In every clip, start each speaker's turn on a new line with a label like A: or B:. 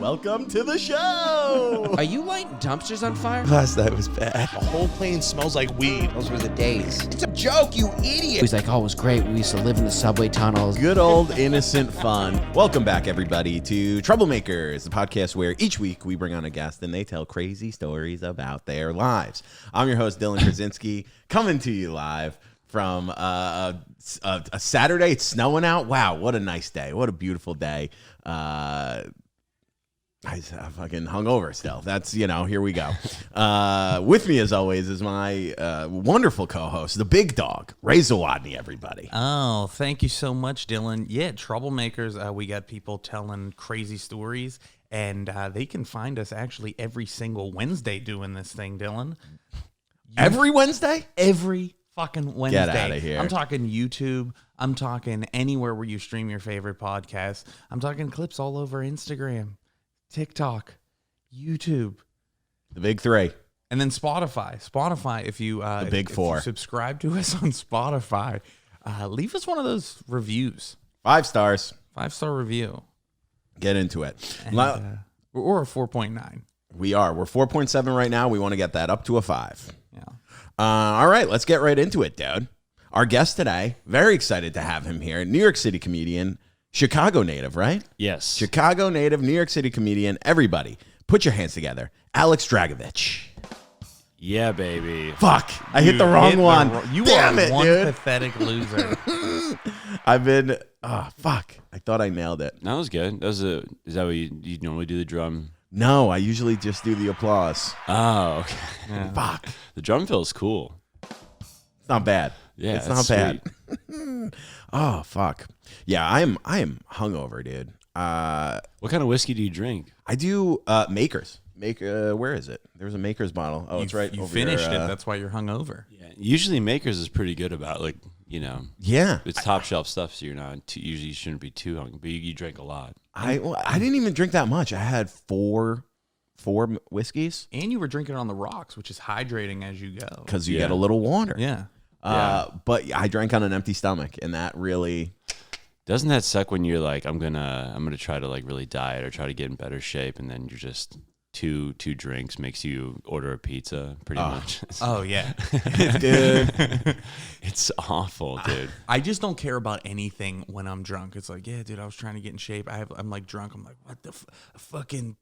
A: Welcome to the show!
B: Are you lighting dumpsters on fire?
A: Last night was bad.
C: The whole plane smells like weed.
B: Those were the days.
C: It's a joke, you idiot.
B: He's like, oh, it was great. We used to live in the subway tunnels.
A: Good old innocent fun. Welcome back, everybody, to Troublemakers, the podcast where each week we bring on a guest and they tell crazy stories about their lives. I'm your host, Dylan Krasinski, coming to you live from a Saturday. It's snowing out. Wow, what a nice day. What a beautiful day. I'm fucking hungover still. That's, here we go. With me, as always, is my wonderful co-host, the big dog, Zawodni, everybody.
D: Oh, thank you so much, Dylan. Yeah, Troublemakers, we got people telling crazy stories, and they can find us actually every single Wednesday doing this thing, Dylan.
A: Every Wednesday?
D: Every fucking Wednesday.
A: Get out of here.
D: I'm talking YouTube. I'm talking anywhere where you stream your favorite podcast. I'm talking clips all over Instagram, TikTok, YouTube,
A: The big three.
D: and then Spotify. Spotify, if you
A: The big four.
D: if you subscribe to us on Spotify, leave us one of those reviews.
A: 5 stars.
D: 5-star review.
A: Get into it.
D: And, or a 4.9.
A: We're 4.7 right now. We want to get that up to a 5.
D: Yeah.
A: All right, let's get right into it, dude. Our guest today, very excited to have him here. New York City comedian, Chicago native, right?
E: Yes.
A: Chicago native, New York City comedian. Everybody, put your hands together. Alex Dragicevich.
E: Yeah, baby.
A: Fuck, I hit the wrong one.
D: You
A: Damn
D: are
A: it,
D: one
A: dude.
D: pathetic loser.
A: Fuck. I thought I nailed it.
E: That was good. Is that what you normally do the drum?
A: No, I usually just do the applause.
E: Oh, okay.
D: Yeah.
A: Fuck.
E: The drum feels cool.
A: It's not bad.
E: Yeah,
A: it's not
E: that's
A: bad.
E: sweet.
A: Oh, fuck. Yeah, I am hungover, dude.
E: What kind of whiskey do you drink?
A: I do Makers. Where is it? There's a Makers bottle. Oh, it's right
D: You
A: over
D: finished
A: here.
D: it. That's why you're hungover.
E: Yeah. Usually Makers is pretty good about
A: Yeah.
E: it's top shelf stuff, so you're not usually you shouldn't be too hungry, but you drink a lot.
A: I didn't even drink that much. I had four whiskeys
D: And you were drinking on the rocks, which is hydrating as you go.
A: because you
E: Yeah.
A: get a little water.
D: Yeah.
A: But I drank on an empty stomach, and that really.
E: Doesn't that suck when you're like, I'm gonna try to like really diet or try to get in better shape, and then you're just two drinks makes you order a pizza pretty much.
D: Oh, yeah.
A: Dude.
E: It's awful, dude.
D: I just don't care about anything when I'm drunk. It's like, yeah, dude, I was trying to get in shape. I'm like drunk. I'm like, what the fucking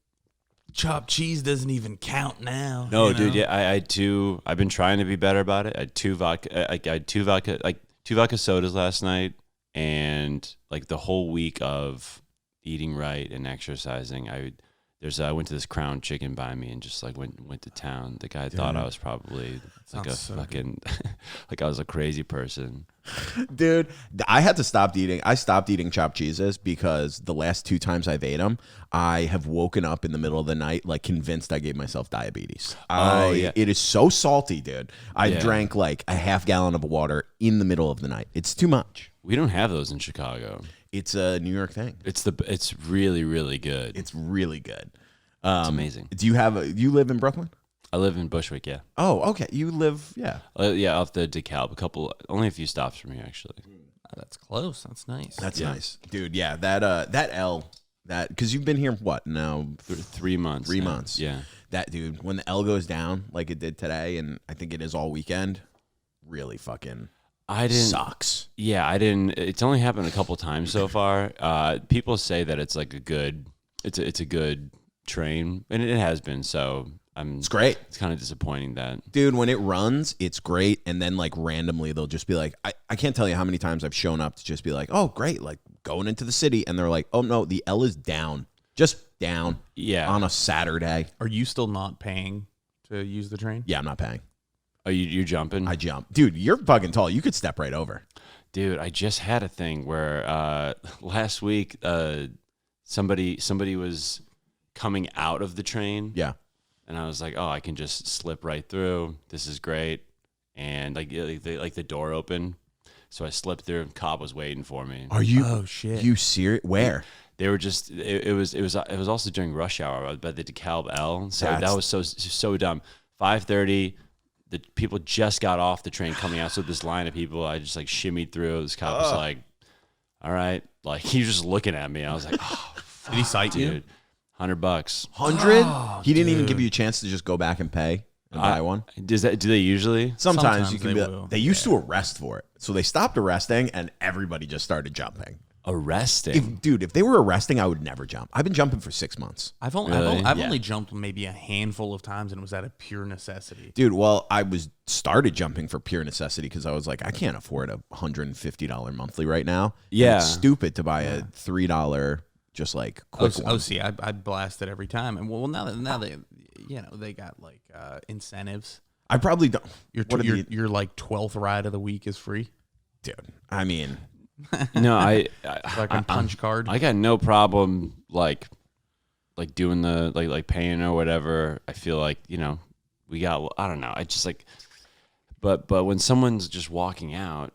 D: chopped cheese doesn't even count now.
E: No,
D: you know?
E: dude. Yeah, I had two. I've been trying to be better about it. I had two vodka sodas last night, and like the whole week of eating right and exercising, I went to this Crown Chicken by me and just like went to town. The guy thought I was probably like a
D: Sounds so
E: fucking like I was a crazy person.
A: Dude, I had to stop eating. I stopped eating chopped cheeses because the last 2 times I've ate them, I have woken up in the middle of the night like convinced I gave myself diabetes.
E: Yeah.
A: It is so salty, dude. I
E: Yeah.
A: drank like a half gallon of water in the middle of the night. It's too much.
E: We don't have those in Chicago.
A: It's a New York thing.
E: It's really really good.
A: It's really good.
E: It's amazing.
A: Do you live in Brooklyn?
E: I live in Bushwick. Yeah.
A: Oh, okay. You live, yeah.
E: Yeah, off the DeKalb. Only a few stops from here actually.
D: Oh, that's close. That's nice.
A: That's nice, dude. Yeah, that L, because you've been here what now?
E: 3 months.
A: 3
E: now.
A: months.
E: Yeah.
A: That dude, when the L goes down like it did today, and I think it is all weekend, really fucking sucks.
E: Yeah, I didn't. It's only happened a couple times so far. People say that it's like it's a good train, and it has been. So
A: It's great,
E: It's kind of disappointing that.
A: dude. When it runs, it's great, and then like randomly they'll just be like, I can't tell you how many times I've shown up to just be like, oh great, like going into the city, and they're like, oh no, the L is down, just down.
E: Yeah.
A: On a Saturday.
D: Are you still not paying to use the train?
A: Yeah, I'm not paying.
E: Are you're jumping?
A: I jump, dude. You're fucking tall. You could step right over.
E: Dude, I just had a thing where last week somebody was coming out of the train.
A: Yeah.
E: And I was like, oh, I can just slip right through. This is great. And like the door opened. So I slipped through. Cop was waiting for me.
A: Are you?
D: Oh, shit.
A: You serious? Where?
E: They were just. It was also during rush hour by the DeKalb L. So
A: That's-
E: that was so dumb. 5:30. The people just got off the train coming out. So this line of people, I just like shimmied through. This cop was like, all right. Like he was just looking at me. I was like, oh,
D: Did he cite you?
E: dude. $100.
A: 100? He didn't even give you a chance to just go back and pay and buy one?
E: Do they usually?
A: Sometimes you can
D: they
A: be
D: will.
A: they used to arrest for it. So they stopped arresting and everybody just started jumping.
E: Arresting?
A: If they were arresting, I would never jump. I've been jumping for 6 months.
D: I've only
E: Really?
D: I've
A: Yeah.
D: only jumped maybe a handful of times, and it was out of pure necessity.
A: Dude, well, I started jumping for pure necessity because I was like, I can't afford a $150 monthly right now. And
E: Yeah.
A: it's stupid to buy a $3 just like quick one.
D: See, I blast it every time, and well, now they, they got like incentives.
A: I probably don't.
D: Your like 12th ride of the week is free.
A: Dude, I mean,
E: No, I
D: Fucking punch card.
E: I got no problem like doing the like paying or whatever. I feel like, we got, I don't know. I just like, but when someone's just walking out,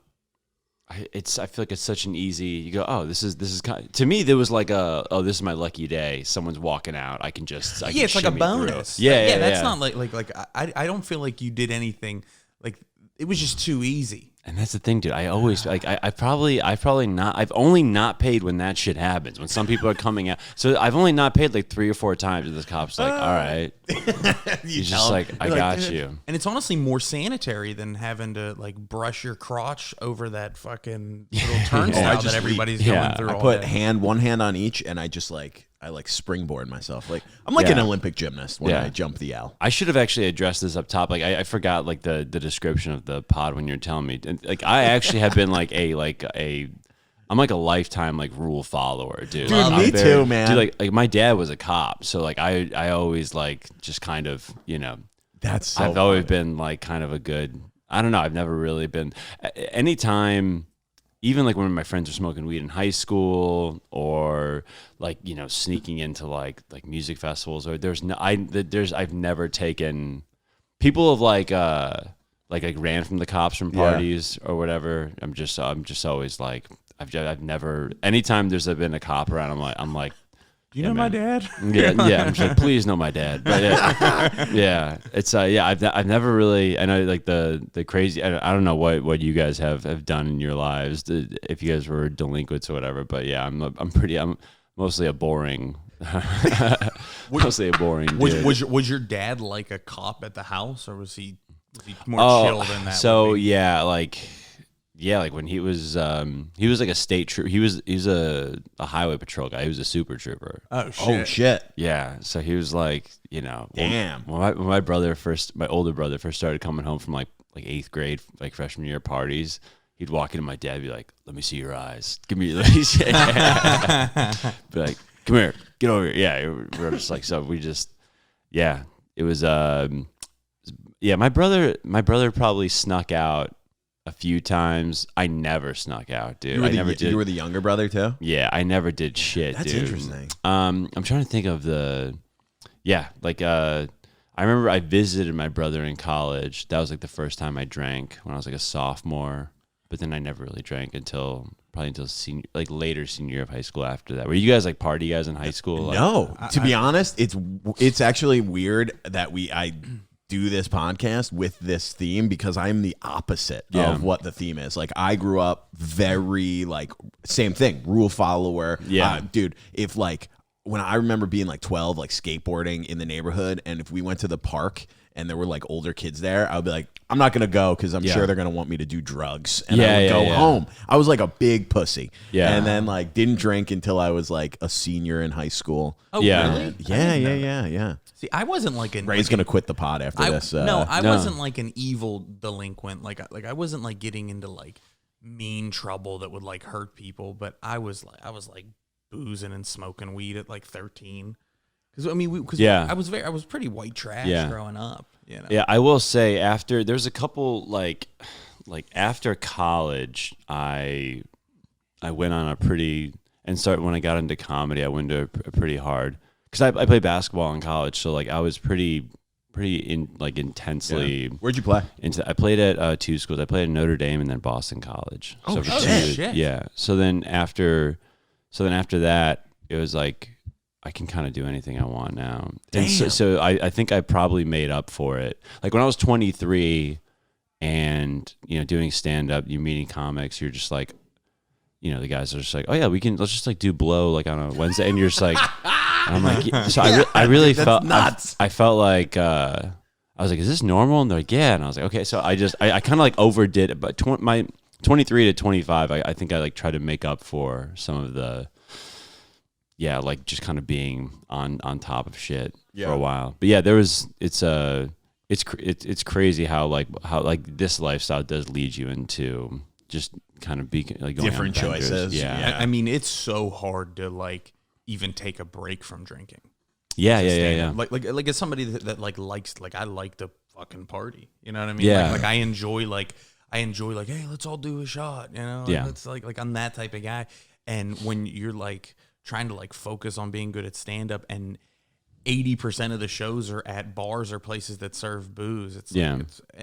E: I feel like it's such an easy, you go, oh, this is kind of, to me, there was like this is my lucky day. Someone's walking out. I can
D: it's like a
E: shimmy through.
D: bonus.
E: Yeah,
D: That's not like I don't feel like you did anything. Like it was just too easy.
E: And that's the thing, dude. I always like I've only not paid when that shit happens. When some people are coming out. So I've only not paid like 3 or 4 times, and this cop's like, all right. He's just like, I got you.
D: And it's honestly more sanitary than having to like brush your crotch over that fucking little turnstile that everybody's going through.
A: I
D: all
A: put
D: day.
A: one hand on each, and I just I springboard myself. Like I'm like an Olympic gymnast when I jump the L.
E: I should have actually addressed this up top. Like I forgot like the description of the pod when you're telling me. And, like I actually have been I'm like a lifetime like rule follower, dude.
A: Dude, me too, man.
E: Dude, like my dad was a cop, so like I always like just kind of
A: That's so
E: I've always been like kind of a good. I don't know. I've never really been anytime. Even like when my friends are smoking weed in high school, or like sneaking into like music festivals, or I've never taken people have like ran from the cops from parties or whatever. I'm just always like I've never, anytime there's been a cop around, I'm like.
D: Do you know my dad?
E: Yeah. I'm just like, please know my dad. But it's I've never really. I know like the crazy. I don't know what you guys have done in your lives, if you guys were delinquents or whatever. But yeah, I'm mostly a boring. Mostly a boring dude.
D: Was your dad like a cop at the house, or was he more chill than that?
E: So like when he was like a state trooper. He was a highway patrol guy. He was a super trooper.
D: Oh shit!
A: Oh shit!
E: Yeah, so he was like,
A: Damn.
E: When my older brother first started coming home from like 8th grade, like freshman year parties, he'd walk into my dad and be like, "Let me see your eyes. Give me," be like, "Come here, get over here." Yeah, we're just like, so we just, it was, my brother probably snuck out a few times. I never snuck out, dude. I never did.
A: You were the younger brother too?
E: Yeah, I never did shit,
A: That's
E: dude.
A: interesting.
E: I'm trying to think of I remember I visited my brother in college. That was like the first time I drank when I was like a sophomore. But then I never really drank until senior, like later senior year of high school. After that, were you guys like party guys in high school? Like,
A: No, to be honest, it's actually weird that I do this podcast with this theme because I'm the opposite of what the theme is. Like I grew up very like same thing, rule follower.
E: Yeah,
A: dude. If like when I remember being like 12, like skateboarding in the neighborhood, and if we went to the park and there were like older kids there, I would be like, I'm not gonna go because I'm sure they're gonna want me to do drugs, and I would go home. I was like a big pussy, and then like didn't drink until I was like a senior in high school.
D: Oh,
E: Yeah.
D: really?
A: Yeah.
D: See, I wasn't like
A: Ray's gonna quit the pod after this.
D: I wasn't like an evil delinquent. Like I wasn't like getting into like mean trouble that would like hurt people. But I was like boozing and smoking weed at like 13. Because I was pretty white trash growing up.
E: Yeah, I will say there's a couple like after college, I went on a pretty when I got into comedy, I went to a pretty hard. Because I played basketball in college, so like I was pretty intensely.
A: Yeah. Where'd you play?
E: I played at 2 schools. I played at Notre Dame and then Boston College.
A: Oh,
E: so
A: shit.
E: Yeah. So then after that, it was like I can kind of do anything I want now.
A: Damn.
E: And so I think I probably made up for it. Like when I was 23, and doing stand up, you're meeting comics, you're just like, the guys are just like, oh yeah, let's just like do blow like on a Wednesday, and you're just like. I'm like, so I really
A: dude,
E: felt
A: nuts.
E: I felt like I was like, is this normal? And they're like, yeah. And I was like, okay. So I kind of like overdid it, but my 23 to 25, I think I like tried to make up for some of the, like just kind of being on top of shit for a while. But yeah, it's crazy how this lifestyle does lead you into just kind of be like going
A: Different
E: on benders.
A: choices.
E: Yeah.
D: I mean, it's so hard to like even take a break from drinking.
E: Yeah.
D: Like as somebody that likes I like to fucking party. You know what I mean?
E: Yeah.
D: Like I enjoy hey, let's all do a shot. You know?
E: Yeah.
D: It's like I'm that type of guy. And when you're like trying to like focus on being good at stand up and 80% of the shows are at bars or places that serve booze. It's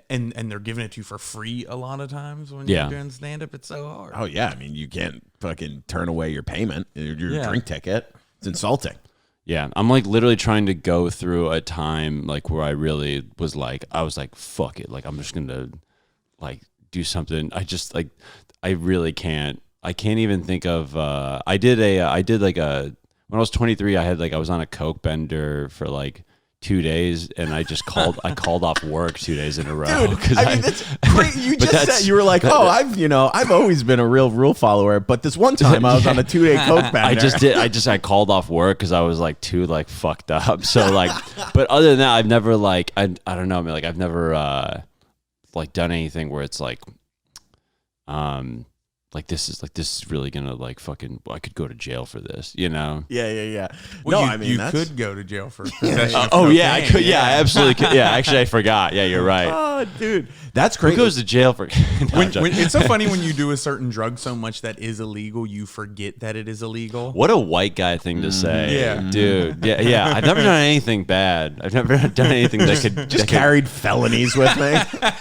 D: and they're giving it to you for free a lot of times when you're doing stand up. It's so hard.
A: Oh yeah, I mean you can't fucking turn away your payment, your drink ticket. It's insulting.
E: Yeah, I'm like literally trying to go through a time like where I really was like, fuck it, like I'm just gonna like do something. I really can't. I can't even think of. When I was 23, I was on a coke bender for like 2 days, and I called off work 2 days in a row.
A: Dude, I mean, that's great. You just said, you were like, I've always been a real rule follower, but this one time I was on a 2-day coke bender.
E: I called off work because I was like too like fucked up. So like, but other than that, I've never like, I don't know, I mean, like I've never like done anything where it's like, like this is really gonna like fucking. I could go to jail for this, you know?
A: Yeah.
D: Well,
A: no, I mean
D: you
A: that's...
D: could go to jail for possession. Of
E: I
D: cocaine.
E: could. Yeah, I absolutely could. Yeah, actually, I forgot. Yeah, you're right.
A: Oh, dude, that's great.
E: Who goes to jail for?
D: When it's so funny when you do a certain drug so much that is illegal, you forget that it is illegal.
E: What a white guy thing to say.
D: Yeah.
E: Dude. Yeah. I've never done anything bad. I've never done anything that could
A: just carried felonies with me.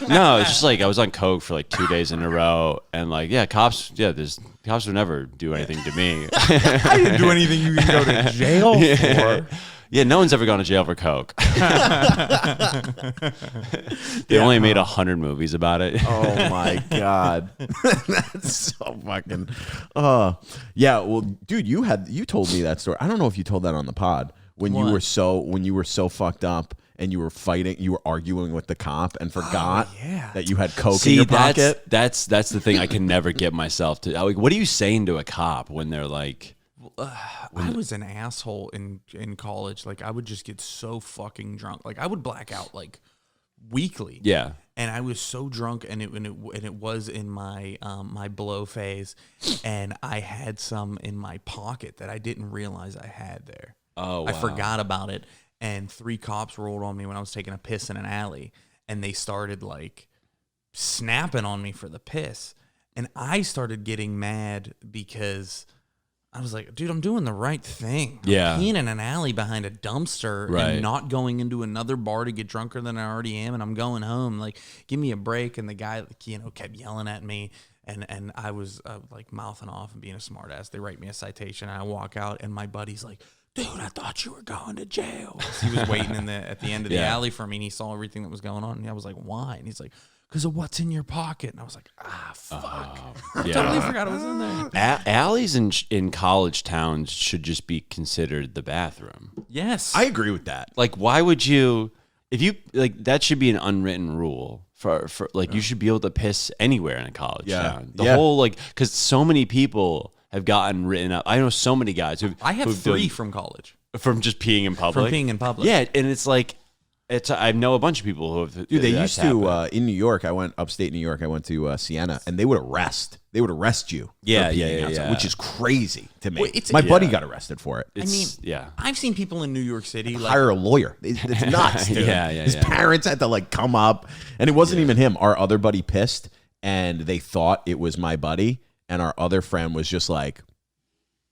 E: No, it's just like I was on coke for like 2 days in a row, and like cops would never do anything to me.
D: I didn't do anything you can go to jail for.
E: Yeah, no one's ever gone to jail for coke. They only made 100 movies about it.
A: Oh my god, that's so fucking. Yeah. Well, dude, you told me that story. I don't know if you told that on the pod when you were so fucked up and you were fighting, you were arguing with the cop and forgot that you had coke in your pocket.
E: That's the thing I can never get myself to. Like, what are you saying to a cop when they're like?
D: I was an asshole in college. Like I would just get so fucking drunk. Like I would black out like weekly.
E: Yeah.
D: And I was so drunk, and it was in my my blow phase, and I had some in my pocket that I didn't realize I had there.
E: Oh, wow.
D: I forgot about it, and 3 cops rolled on me when I was taking a piss in an alley, and they started like snapping on me for the piss, and I started getting mad because I was like, dude, I'm doing the right thing.
E: Yeah.
D: I'm peeing in an alley behind a dumpster and not going into another bar to get drunker than I already am. And I'm going home. Like, give me a break. And the guy, kept yelling at me. And I was like mouthing off and being a smart ass. They write me a citation. And I walk out and my buddy's like, dude, I thought you were going to jail. He was waiting at the end of the alley for me. And he saw everything that was going on. And I was like, why? And he's like, because of what's in your pocket. And I was like, fuck. I totally forgot it was in there.
E: Alleys in college towns should just be considered the bathroom.
D: Yes.
A: I agree with that.
E: Like, why would you, if you, like, that should be an unwritten rule for like, you should be able to piss anywhere in a college town. The whole, like, because so many people have gotten written up. I know so many guys
D: I have 3 from college.
E: From just peeing in public?
D: From peeing in public.
E: Yeah, and it's like, I know a bunch of people who have.
A: Dude, they used to in New York. I went upstate New York. I went to Siena, and they would arrest you.
E: Yeah,
A: for peeing outside,
E: yeah.
A: which is crazy to me.
D: Well,
A: My buddy got arrested for it.
D: I've seen people in New York City like
A: Hire a lawyer. It's nuts, dude. His
E: yeah.
A: parents had to like come up, and it wasn't even him. Our other buddy pissed, and they thought it was my buddy, and our other friend was just like.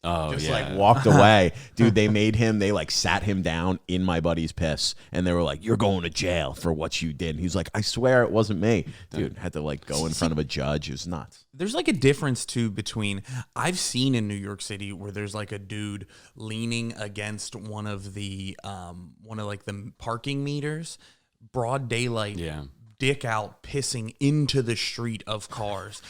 A: Like walked away. Dude, they like sat him down in my buddy's piss and they were like, you're going to jail for what you did. And he's like, I swear it wasn't me. Dude, had to like go in front of a judge. It was nuts.
D: There's like a difference too between I've seen in New York City where there's like a dude leaning against one of the parking meters, broad daylight, dick out, pissing into the street of cars.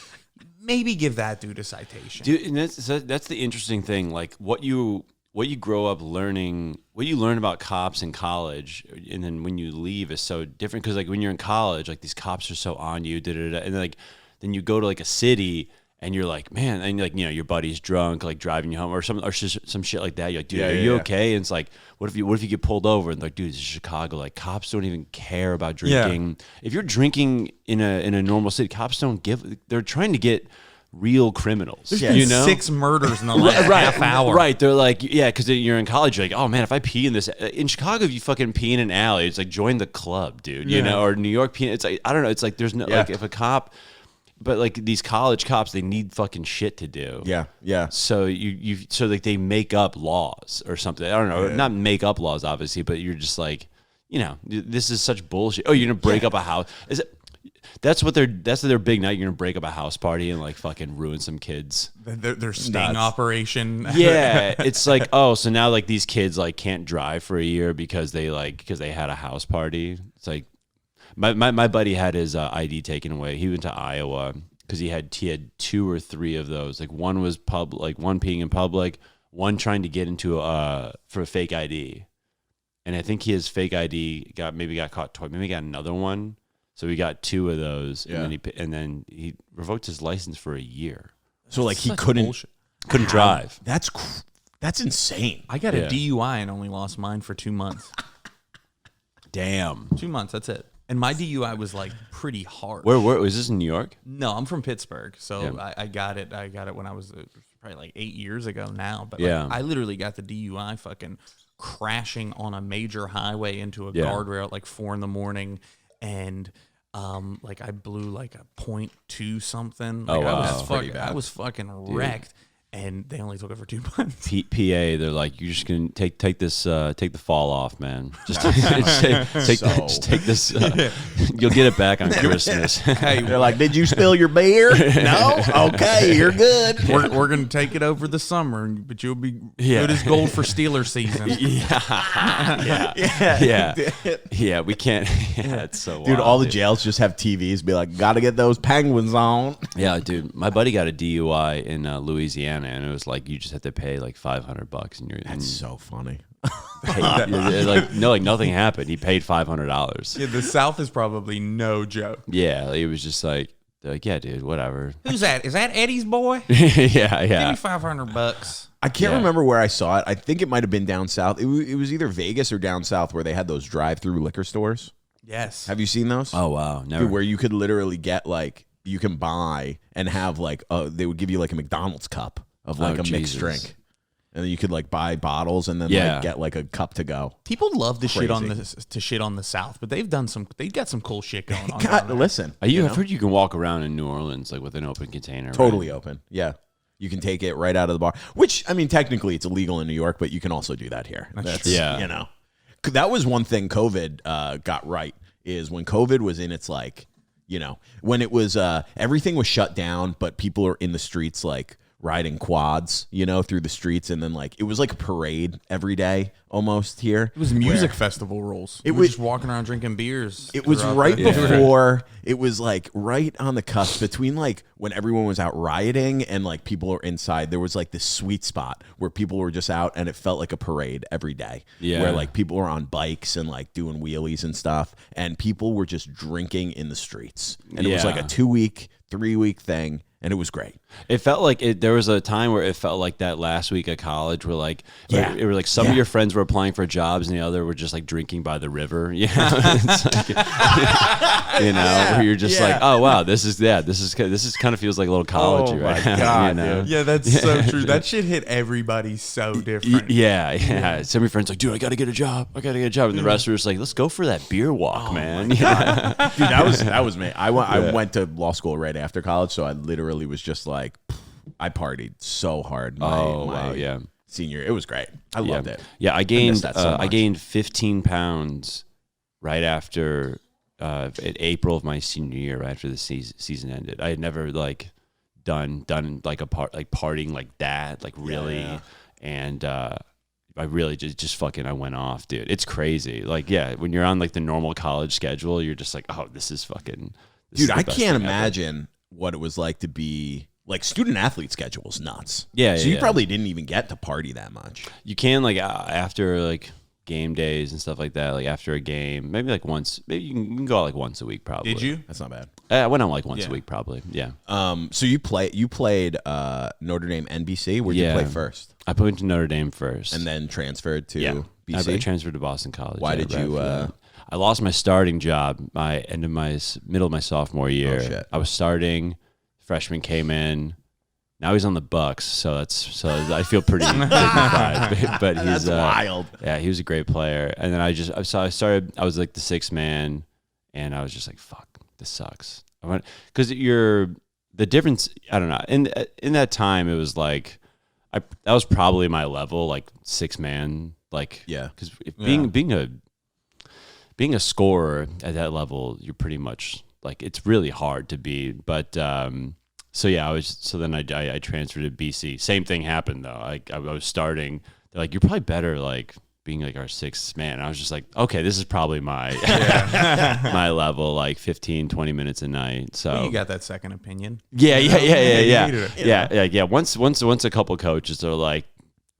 D: Maybe give that dude a citation.
E: Dude, and that's the interesting thing. Like what you what you grow up learning, what you learn about cops in college, and then when you leave is so different. Because like when you're in college, like these cops are so on you, and then you go to like a city. And you're like, man, and like, you know, your buddy's drunk, like driving you home or some shit like that. You're like, dude, are you okay? And it's like, what if you get pulled over? And like, dude, it's Chicago. Like, cops don't even care about drinking. Yeah. If you're drinking in a normal city, cops don't give. They're trying to get real criminals.
D: There's been 6 murders in the last half hour.
E: Right. They're like, yeah, because you're in college. You're like, oh man, if I pee in this in Chicago, if you fucking pee in an alley, it's like join the club, dude. You know, or New York pee. It's like I don't know. It's like there's no like if a cop. But like these college cops, they need fucking shit to do.
A: Yeah, yeah.
E: So so like they make up laws or something. I don't know, not make up laws, obviously, but you're just like, you know, this is such bullshit. Oh, you're gonna break up a house? Is it? That's their big night. You're gonna break up a house party and like fucking ruin some kids.
D: Their sting operation.
E: Yeah, it's like, oh, so now like these kids like can't drive for a year because they had a house party. It's like. My buddy had his ID taken away. He went to Iowa because he had 2 or 3 of those. Like one was one peeing in public, one trying to get into for a fake ID, and I think his fake ID got caught twice. Maybe got another one. So we got 2 of those, and then he revoked his license for a year.
A: So like he couldn't
E: drive.
A: That's insane.
D: I got a DUI and only lost mine for 2 months.
E: Damn.
D: 2 months. That's it. And my DUI was like pretty hard.
E: Where was this in New York?
D: No, I'm from Pittsburgh, so I got it. I got it when I was probably like 8 years ago now. But like, I literally got the DUI fucking crashing on a major highway into a guardrail at like 4 a.m, and like I blew like a .2 something. Like, I was fucking wrecked. And they only took it for 2 months.
E: PA, they're like, you're just gonna take this, take the fall off, man. Just take this. You'll get it back on Christmas.
A: Hey, they're like, did you spill your beer? No. Okay, you're good.
D: We're gonna take it over the summer, but you'll be good as gold for Steelers season.
E: Yeah. We can't. Yeah, it's so wild,
A: dude. All the jails just have TVs. Be like, gotta get those Penguins on.
E: Yeah, dude. My buddy got a DUI in Louisiana. And it was like you just have to pay like $500, and
A: that's so funny.
E: Like nothing happened. He paid $500.
D: Yeah, the South is probably no joke.
E: Yeah, it was just like, yeah, dude, whatever.
D: Who's that? Is that Eddie's boy?
E: Yeah.
D: Give me $500.
A: I can't remember where I saw it. I think it might have been down south. It was either Vegas or down south where they had those drive-through liquor stores.
D: Yes.
A: Have you seen those?
E: Oh wow, never.
A: Dude, where you could literally get like you can buy and have like they would give you like a McDonald's cup of like a mixed drink, and then you could like buy bottles and then like get like a cup to go.
D: People love to shit on the South, but they got some cool shit going on.
A: God, listen,
E: I've heard you can walk around in New Orleans like with an open container.
A: Totally open. Yeah, you can take it right out of the bar. Which I mean, technically it's illegal in New York, but you can also do that here. That's you know, that was one thing COVID got right is when COVID was in its like, you know, when it was everything was shut down, but people are in the streets like riding quads, you know, through the streets, and then like it was like a parade every day almost here.
D: It was music festival rules. It was just walking around drinking beers.
A: It was right before. It was like right on the cusp between like when everyone was out rioting and like people were inside. There was like this sweet spot where people were just out, and it felt like a parade every day. Yeah, where like people were on bikes and like doing wheelies and stuff, and people were just drinking in the streets, and it was like a 2-week, 3-week thing. And it was great.
E: It felt like there was a time where it felt like that last week of college where like, it were like some of your friends were applying for jobs and the other were just like drinking by the river. You know, it's like, you know, where you're just like, oh wow, this is kind of feels like a little college right now.
A: God,
E: you know?
D: Yeah, that's so true. That shit hit everybody so different.
E: Yeah. Some of your friends like, dude, I got to get a job. And the rest were just like, let's go for that beer walk, man.
A: Dude, that was me. I went to law school right after college, so I literally was just like, I partied so hard. My senior, it was great. I loved it.
E: Yeah, I gained 15 pounds right after in April of my senior year, right after the season ended. I had never like done like partying like that, like really, and I really just fucking I went off, dude. It's crazy. Like when you're on like the normal college schedule, you're just like, oh, this is fucking.
A: Dude, I can't imagine what it was like to be like student athlete schedule's nuts.
E: Yeah,
A: so
E: yeah,
A: you
E: yeah.
A: probably didn't even get to party that much.
E: You can like after like game days and stuff like that. Like after a game, maybe like once. Maybe you can go out like once a week. Probably.
D: Did you?
A: That's not bad.
E: I went out like once
D: Yeah.
E: a week. Probably. Yeah.
A: So you played Notre Dame NBC. Where did you play first?
E: I went to Notre Dame first,
A: And then transferred to
E: I
A: BC.
E: transferred to Boston College.
A: Why
E: yeah,
A: did
E: right
A: you,
E: after that. I lost my starting job middle of my sophomore year.
A: Oh, shit.
E: I was starting. Freshman came in. Now he's on the Bucks, so I feel pretty dignified. But he's
A: That's wild.
E: Yeah, he was a great player. And then I was like the sixth man, and I was just like, fuck, this sucks. Because the difference, I don't know. In that time, it was like, that was probably my level, like six man, like
A: Yeah.
E: Because being a scorer at that level, you're pretty much like it's really hard to be. But then I transferred to BC. Same thing happened though. I was starting. They're like, you're probably better like being like our sixth man. And I was just like, okay, this is probably my my level, like 15, 20 minutes a night. So
D: Well, you got that second opinion.
E: yeah.
D: You needed it.
E: Yeah. Once a couple coaches are like,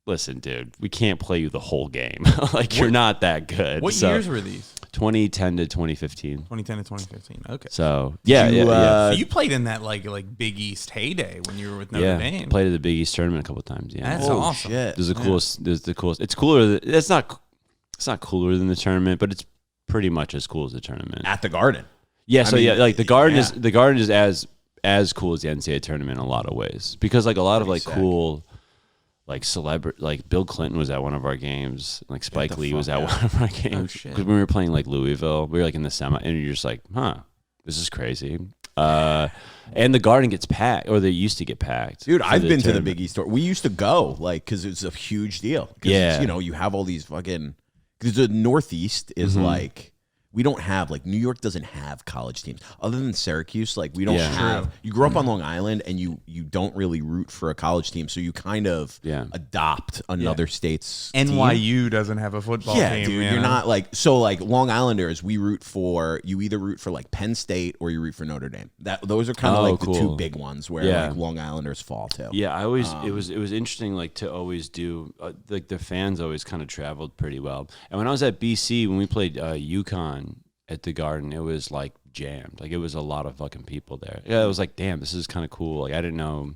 E: listen, dude, we can't play you the whole game. Like you're not that good.
D: What
E: So,
D: years were these?
E: 2010 to 2015.
D: 2010 to 2015. Okay.
E: So
A: you,
D: So you played in that like Big East heyday when you were with Notre Dame.
E: Played at the Big East tournament a couple times. Yeah,
D: That's awesome.
A: Shit.
E: There's the coolest. There's the coolest. It's cooler. It's not cooler than the tournament, but it's pretty much as cool as the tournament.
A: At the Garden.
E: Yeah. So
A: mean,
E: like the Garden is as cool as the NCAA tournament in a lot of ways because like a lot of like
A: sick.
E: cool. Like celebrity, like Bill Clinton was at one of our games. Like Spike Lee was at
A: fuck
E: one of our games.
D: shit.
E: Because when we were playing like Louisville, we were like in the semi, and you're just like, huh, this is crazy. And the Garden gets packed, or they used to get packed.
A: Dude,
E: for
A: I've been to the
E: tournament.
A: Big East store. We used to go, like, because it's a huge deal. 'Cause
E: Yeah.
A: it's, you have all these fucking. Because the Northeast is like. We don't have, like, New York doesn't have college teams. Other than Syracuse, like, we don't
E: Yeah.
A: have. You grew up on Long Island, and you don't really root for a college team, so you kind of adopt another state's team.
D: NYU doesn't have a football
A: Yeah,
D: team.
A: dude,
D: you
A: you're
D: know?
A: not like so like Long Islanders. We root for you either root for like Penn State or you root for Notre Dame. Those are kind of like the two
E: cool.
A: big ones where
E: Yeah.
A: like Long Islanders fall to.
E: Yeah, I always it was interesting like to always do like the fans always kind of traveled pretty well. And when I was at BC when we played UConn at the Garden, it was like jammed. Like it was a lot of fucking people there. Yeah, it was like, damn, this is kind of cool. Like I didn't know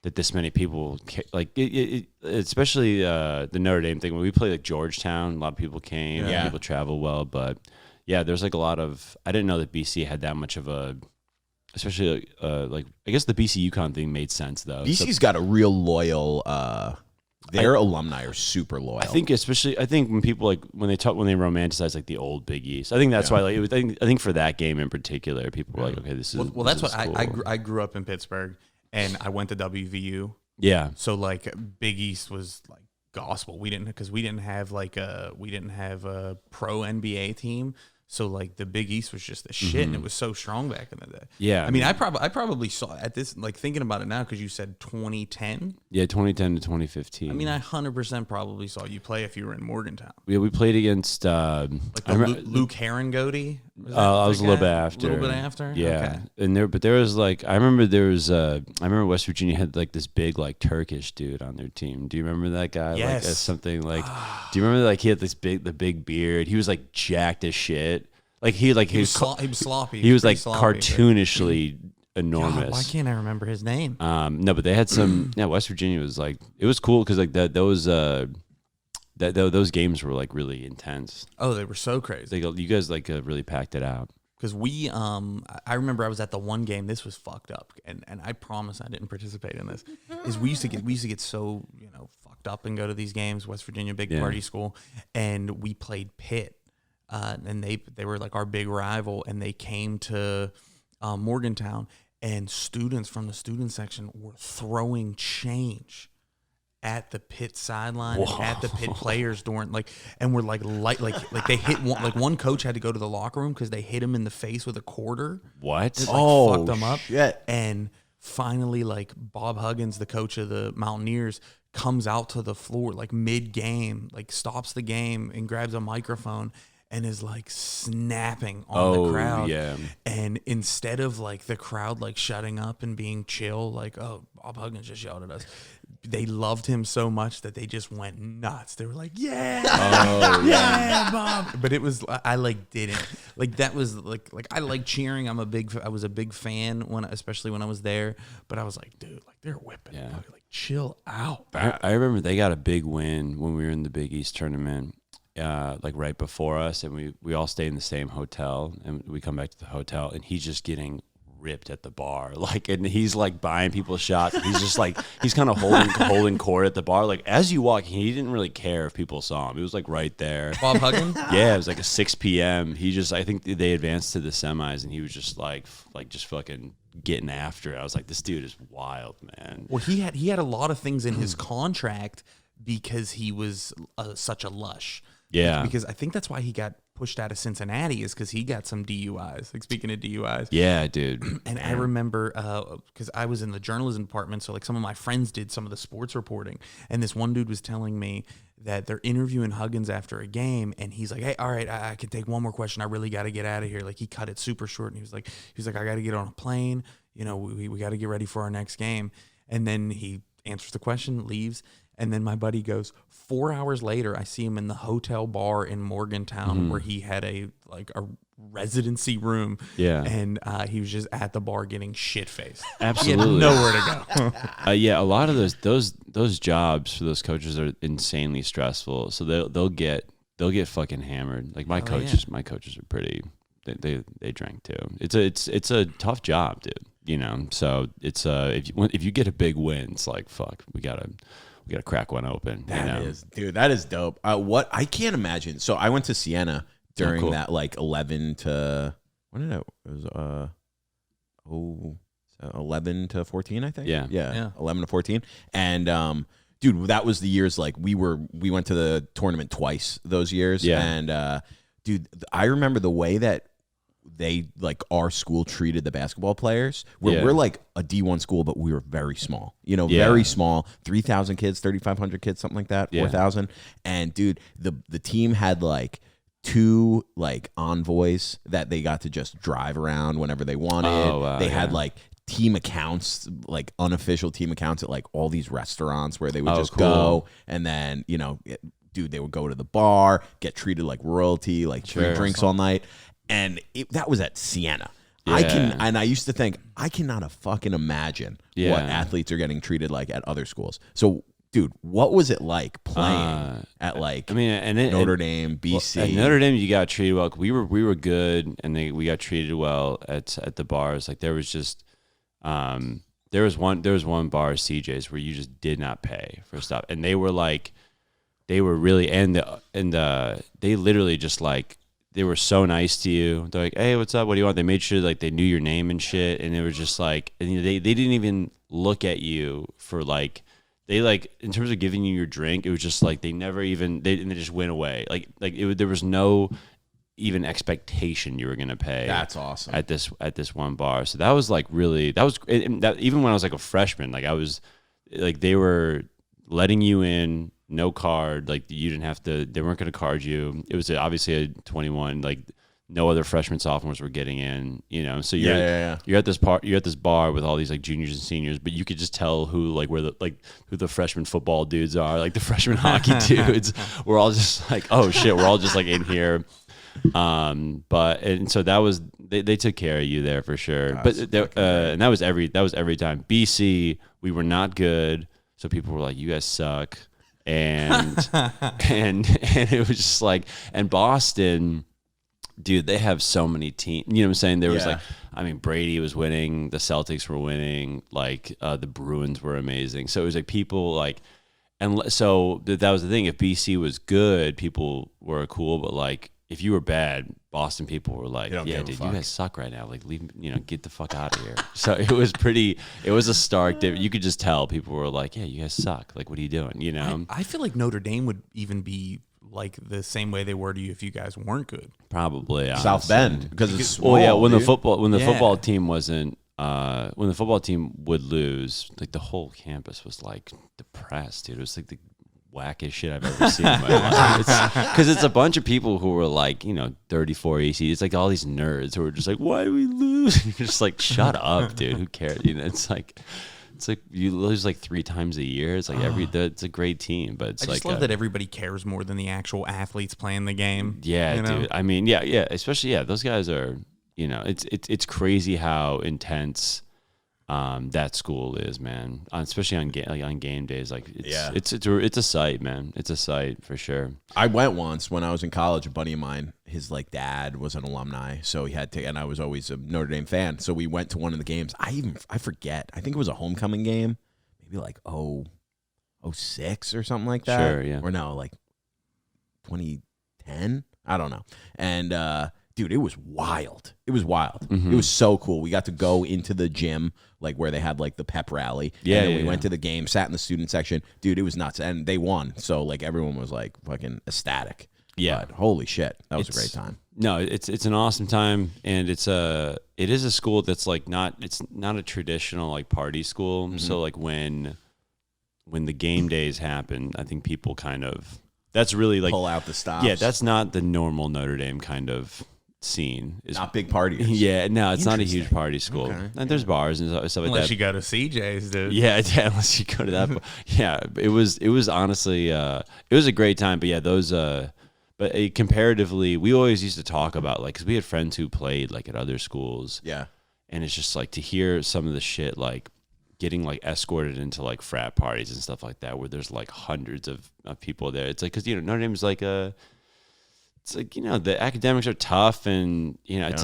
E: that this many people like it especially the Notre Dame thing. When we played like Georgetown, a lot of people came.
A: Yeah.
E: People travel well, but yeah, there's like a lot of. I didn't know that BC had that much of a. Especially like I guess the BC UConn thing made sense though.
A: BC's got a real loyal. Their alumni are super loyal.
E: I think when people like when they romanticize like the old Big East. I think that's why like I think for that game in particular, people were like, okay, this is
D: Well,
E: this
D: that's
E: is
D: what
E: cool.
D: I grew up in Pittsburgh, and I went to WVU.
E: Yeah,
D: So like Big East was like gospel. We didn't have a pro NBA team. So like the Big East was just the shit, and it was so strong back in the day.
E: Yeah,
D: I mean, I probably saw at this like thinking about it now because you said 2010.
E: yeah, 2010 to 2015.
D: I mean, I 100% probably saw you play if you were in Morgantown.
E: we played against
D: Like Luke Herringody.
E: I was a little bit after.
D: A little bit after.
E: Yeah,
D: Okay.
E: and there was like I remember West Virginia had like this big like Turkish dude on their team. Do you remember that guy?
D: Yes.
E: Like as something like. Do you remember like he had the big beard? He was like jacked as shit. Like he was
D: sloppy.
E: He was like
D: pretty sloppy, but-
E: cartoonishly enormous.
D: God, why can't I remember his name?
E: No, but they had some. Yeah, West Virginia was like it was cool because like those games were like really intense.
D: Oh, they were so crazy.
E: You guys like really packed it out.
D: Because we, I remember I was at the one game. This was fucked up, and I promise I didn't participate in this. Is we used to get so fucked up and go to these games. West Virginia, big party school, and we played Pitt, and they were like our big rival, and they came to Morgantown, and students from the student section were throwing change at the Pitt sideline and at the Pitt players during and we're like they hit one coach had to go to the locker room because they hit him in the face with a quarter.
E: What?
D: It, fucked them up.
A: shit.
D: And finally, like Bob Huggins, the coach of the Mountaineers, comes out to the floor like mid game, like stops the game and grabs a microphone and is like snapping on the crowd.
E: Yeah.
D: And instead of like the crowd like shutting up and being chill, like, oh, Bob Huggins just yelled at us, they loved him so much that they just went nuts. They were like, yeah, yeah, Bob. But it was, I like didn't like, that was like I like cheering. I was a big fan especially when I was there, but I was like, dude, like they're whipping.
E: Yeah.
D: Like chill out.
E: I remember they got a big win when we were in the Big East tournament, like right before us, and we all stayed in the same hotel, and we come back to the hotel, and he's just getting ripped at the bar, like, and he's like buying people shots. He's just like, he's kind of holding court at the bar. Like as you walk, he didn't really care if people saw him. He was like right there.
D: Bob Huggins?
E: Yeah, it was like a 6 p.m. I think they advanced to the semis, and he was just like just fucking getting after it. I was like, this dude is wild, man.
D: Well, he had a lot of things in his contract because he was such a lush.
E: Yeah.
D: Because I think that's why he got pushed out of Cincinnati, is because he got some DUIs. Like, speaking of DUIs.
E: Yeah, dude.
D: And I remember, because I was in the journalism department, so like some of my friends did some of the sports reporting, and this one dude was telling me that they're interviewing Huggins after a game, and he's like, hey, all right, I can take one more question. I really got to get out of here. Like, he cut it super short, and he was like, I got to get on a plane. You know, we got to get ready for our next game. And then he answers the question, leaves. And then my buddy goes, 4 hours later, I see him in the hotel bar in Morgantown where he had a residency room.
E: Yeah.
D: And he was just at the bar getting shit-faced.
E: Absolutely.
D: He had nowhere to go.
E: Yeah, a lot of those jobs for those coaches are insanely stressful. So they'll get fucking hammered. Like my coaches are pretty. They drank too. It's a tough job, dude. You know, so it's if you get a big win, it's like, fuck, we gotta crack one open.
A: That is dope. What I can't imagine. So I went to Siena during that like 11 to 11 to 14, I think. Yeah. 11 to 14, and dude, that was the years like we went to the tournament twice those years.
E: Yeah,
A: and dude, I remember the way that they like our school treated the basketball players. We're like a D1 school, but we were very small. You know, very small. 3,000 kids, 3,500 kids, something like that. 4,000. And dude, the team had like 2 like envoys that they got to just drive around whenever they wanted. Oh, wow, they had like team accounts, like unofficial team accounts at like all these restaurants where they would just go, and then dude, they would go to the bar, get treated like royalty, like free drinks all night. And that was at Siena. I used to think, I cannot fucking imagine what athletes are getting treated like at other schools. So, dude, what was it like playing at like Notre Dame, BC?
E: At Notre Dame, you got treated well. We were good, and we got treated well at the bars. Like there was just there was one bar, CJ's, where you just did not pay for stuff, and they were really they literally just like. They were so nice to you. They're like, hey, what's up? What do you want? They made sure like they knew your name and shit. And it was just like, and they didn't even look at you for like, they like, in terms of giving you your drink, it was just like, they just went away. There was no even expectation you were going to pay.
A: That's awesome.
E: At this one bar. So that was like really, even when I was like a freshman, like I was like, they were letting you in, no card, like you didn't have to, they weren't going to card you. It was obviously a 21, like no other freshmen, sophomores were getting in, you know? So you're at this bar with all these like juniors and seniors, but you could just tell who the freshman football dudes are, like the freshman hockey dudes. We're all just like, oh shit, we're all just like in here. And so that was, they took care of you there for sure. And that was every time. BC, we were not good. So people were like, you guys suck. And it was just like, and Boston, dude, they have so many teams. You know what I'm saying? There was like, I mean, Brady was winning, the Celtics were winning, like the Bruins were amazing. So it was like people like, and so that was the thing. If BC was good, people were cool, but like if you were bad, Boston people were like, yeah, dude, you guys suck right now. Like, leave, get the fuck out of here. So it was a stark difference. You could just tell people were like, yeah, you guys suck. Like, what are you doing? You know?
D: I feel like Notre Dame would even be like the same way they were to you if you guys weren't good.
E: Probably. Honestly.
A: South Bend, because it's small.
E: Well, yeah, when the football team wasn't, when the football team would lose, like the whole campus was like depressed, dude. It was like the wackest shit I've ever seen in my life. Because it's a bunch of people who were like, 34 AC. It's like all these nerds who are just like, why do we lose? And you're just like, shut up, dude. Who cares? It's like you lose like 3 times a year. It's like it's a great team, but it's
D: I just love that everybody cares more than the actual athletes playing the game.
E: Yeah, dude. I mean, yeah. Especially, those guys are, it's crazy how intense that school is, man. Especially on game days, like it's a sight, man. It's a sight for sure.
A: I went once when I was in college. A buddy of mine, his dad was an alumni, so he had to, and I was always a Notre Dame fan. So we went to one of the games. I forget. I think it was a homecoming game, maybe like 06 or something like that.
E: Sure, yeah.
A: Or no, like 2010. I don't know. And dude, it was wild. It was wild.
E: Mm-hmm.
A: It was so cool. We got to go into the gym, like where they had like the pep rally.
E: Yeah,
A: and then we went to the game, sat in the student section. Dude, it was nuts. And they won. So like everyone was like fucking ecstatic.
E: Yeah.
A: But holy shit. That was a great time.
E: No, it's an awesome time, and it is a school that's like it's not a traditional like party school. Mm-hmm. So like when the game days happen, I think people kind of, that's really like
A: pull out the stops.
E: Yeah, that's not the normal Notre Dame kind of scene. It's
A: not big parties.
E: Yeah, no, it's not a huge party school.
A: Okay.
E: And there's bars and stuff like that.
D: Unless you go to CJ's, dude.
E: Yeah, unless you go to that. Yeah, it was honestly it was a great time. But yeah, those but comparatively, we always used to talk about like, because we had friends who played like at other schools.
A: Yeah,
E: and it's just like to hear some of the shit like getting like escorted into like frat parties and stuff like that, where there's like hundreds of people there. It's like, because Notre Dame is like it's like, the academics are tough, and it's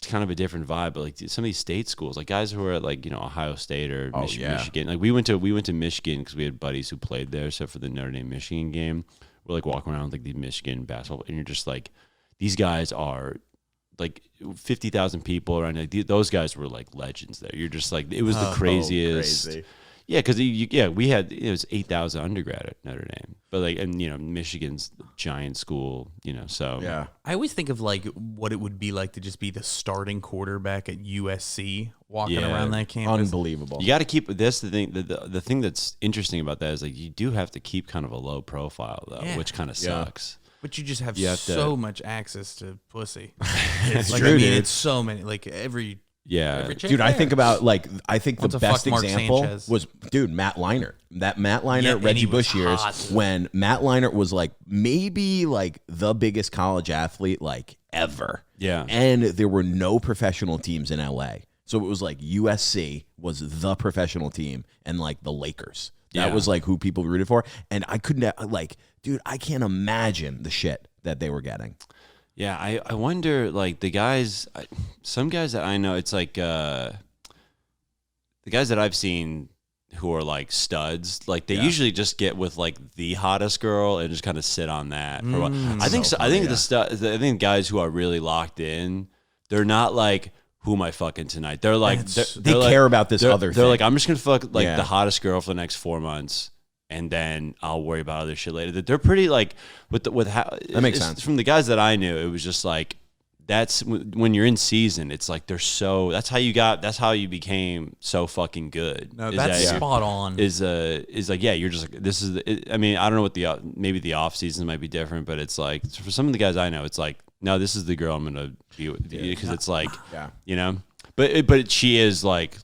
E: kind of a different vibe. But like some of these state schools, like guys who are at like Ohio State or Michigan, like we went to Michigan because we had buddies who played there. So for the Notre Dame Michigan game, we're like walking around with like the Michigan basketball, and you're just like, these guys are like 50,000 people around. Like those guys were like legends there. You're just like, it was the craziest.
A: Crazy.
E: Yeah, because we had, it was 8,000 undergrad at Notre Dame, but like, and Michigan's giant school, so
A: Yeah.
D: I always think of like what it would be like to just be the starting quarterback at USC walking around that campus.
A: Unbelievable.
E: You got to keep this. The thing, the thing that's interesting about that is like you do have to keep kind of a low profile though, which kind of sucks.
D: But you just have
E: have
D: so much access to pussy.
A: It's
D: like,
A: true,
D: I mean,
A: dude.
D: it's so many. Like every chick
A: Dude, I
D: there.
A: think about I think
D: Wants
A: the
D: to fuck
A: best
D: Mark
A: example
D: Sanchez.
A: was Matt Leinart. That Matt
D: Yeah,
A: Leinart,
D: and
A: Reggie
D: he was
A: Bush years,
D: hot, dude.
A: when Matt Leinart was like maybe like the biggest college athlete like ever.
E: Yeah.
A: And there were no professional teams in LA. So it was like USC was the professional team and like the Lakers. That was like who people rooted for. And I couldn't dude, I can't imagine the shit that they were getting.
E: Yeah, I wonder, like, the guys, some guys that I know, it's like, the guys that I've seen who are, like, studs, like, they usually just get with, like, the hottest girl and just kind of sit on that for a while. I think I think guys who are really locked in, they're not, like, who am I fucking tonight? They're, like,
A: They care about this other thing.
E: They're like, I'm just going to fuck, like, the hottest girl for the next 4 months. And then I'll worry about other shit later. They're pretty like with how
A: that makes sense.
E: From the guys that I knew, it was just like that's when you're in season. It's like they're so. That's how you became so fucking good.
D: No, that's spot on.
E: Is like you're just like this is. I mean, I don't know what maybe the off season might be different, but it's like for some of the guys I know, it's like no, this is the girl I'm gonna be with because it's like but she is like.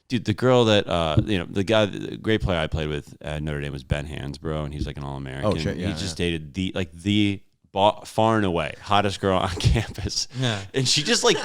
E: Dude, the girl that the great player I played with at Notre Dame was Ben Hansbrough, and he's like an All-American.
A: Oh shit, yeah.
E: He just dated the far and away hottest girl on campus.
D: Yeah,
E: and she just like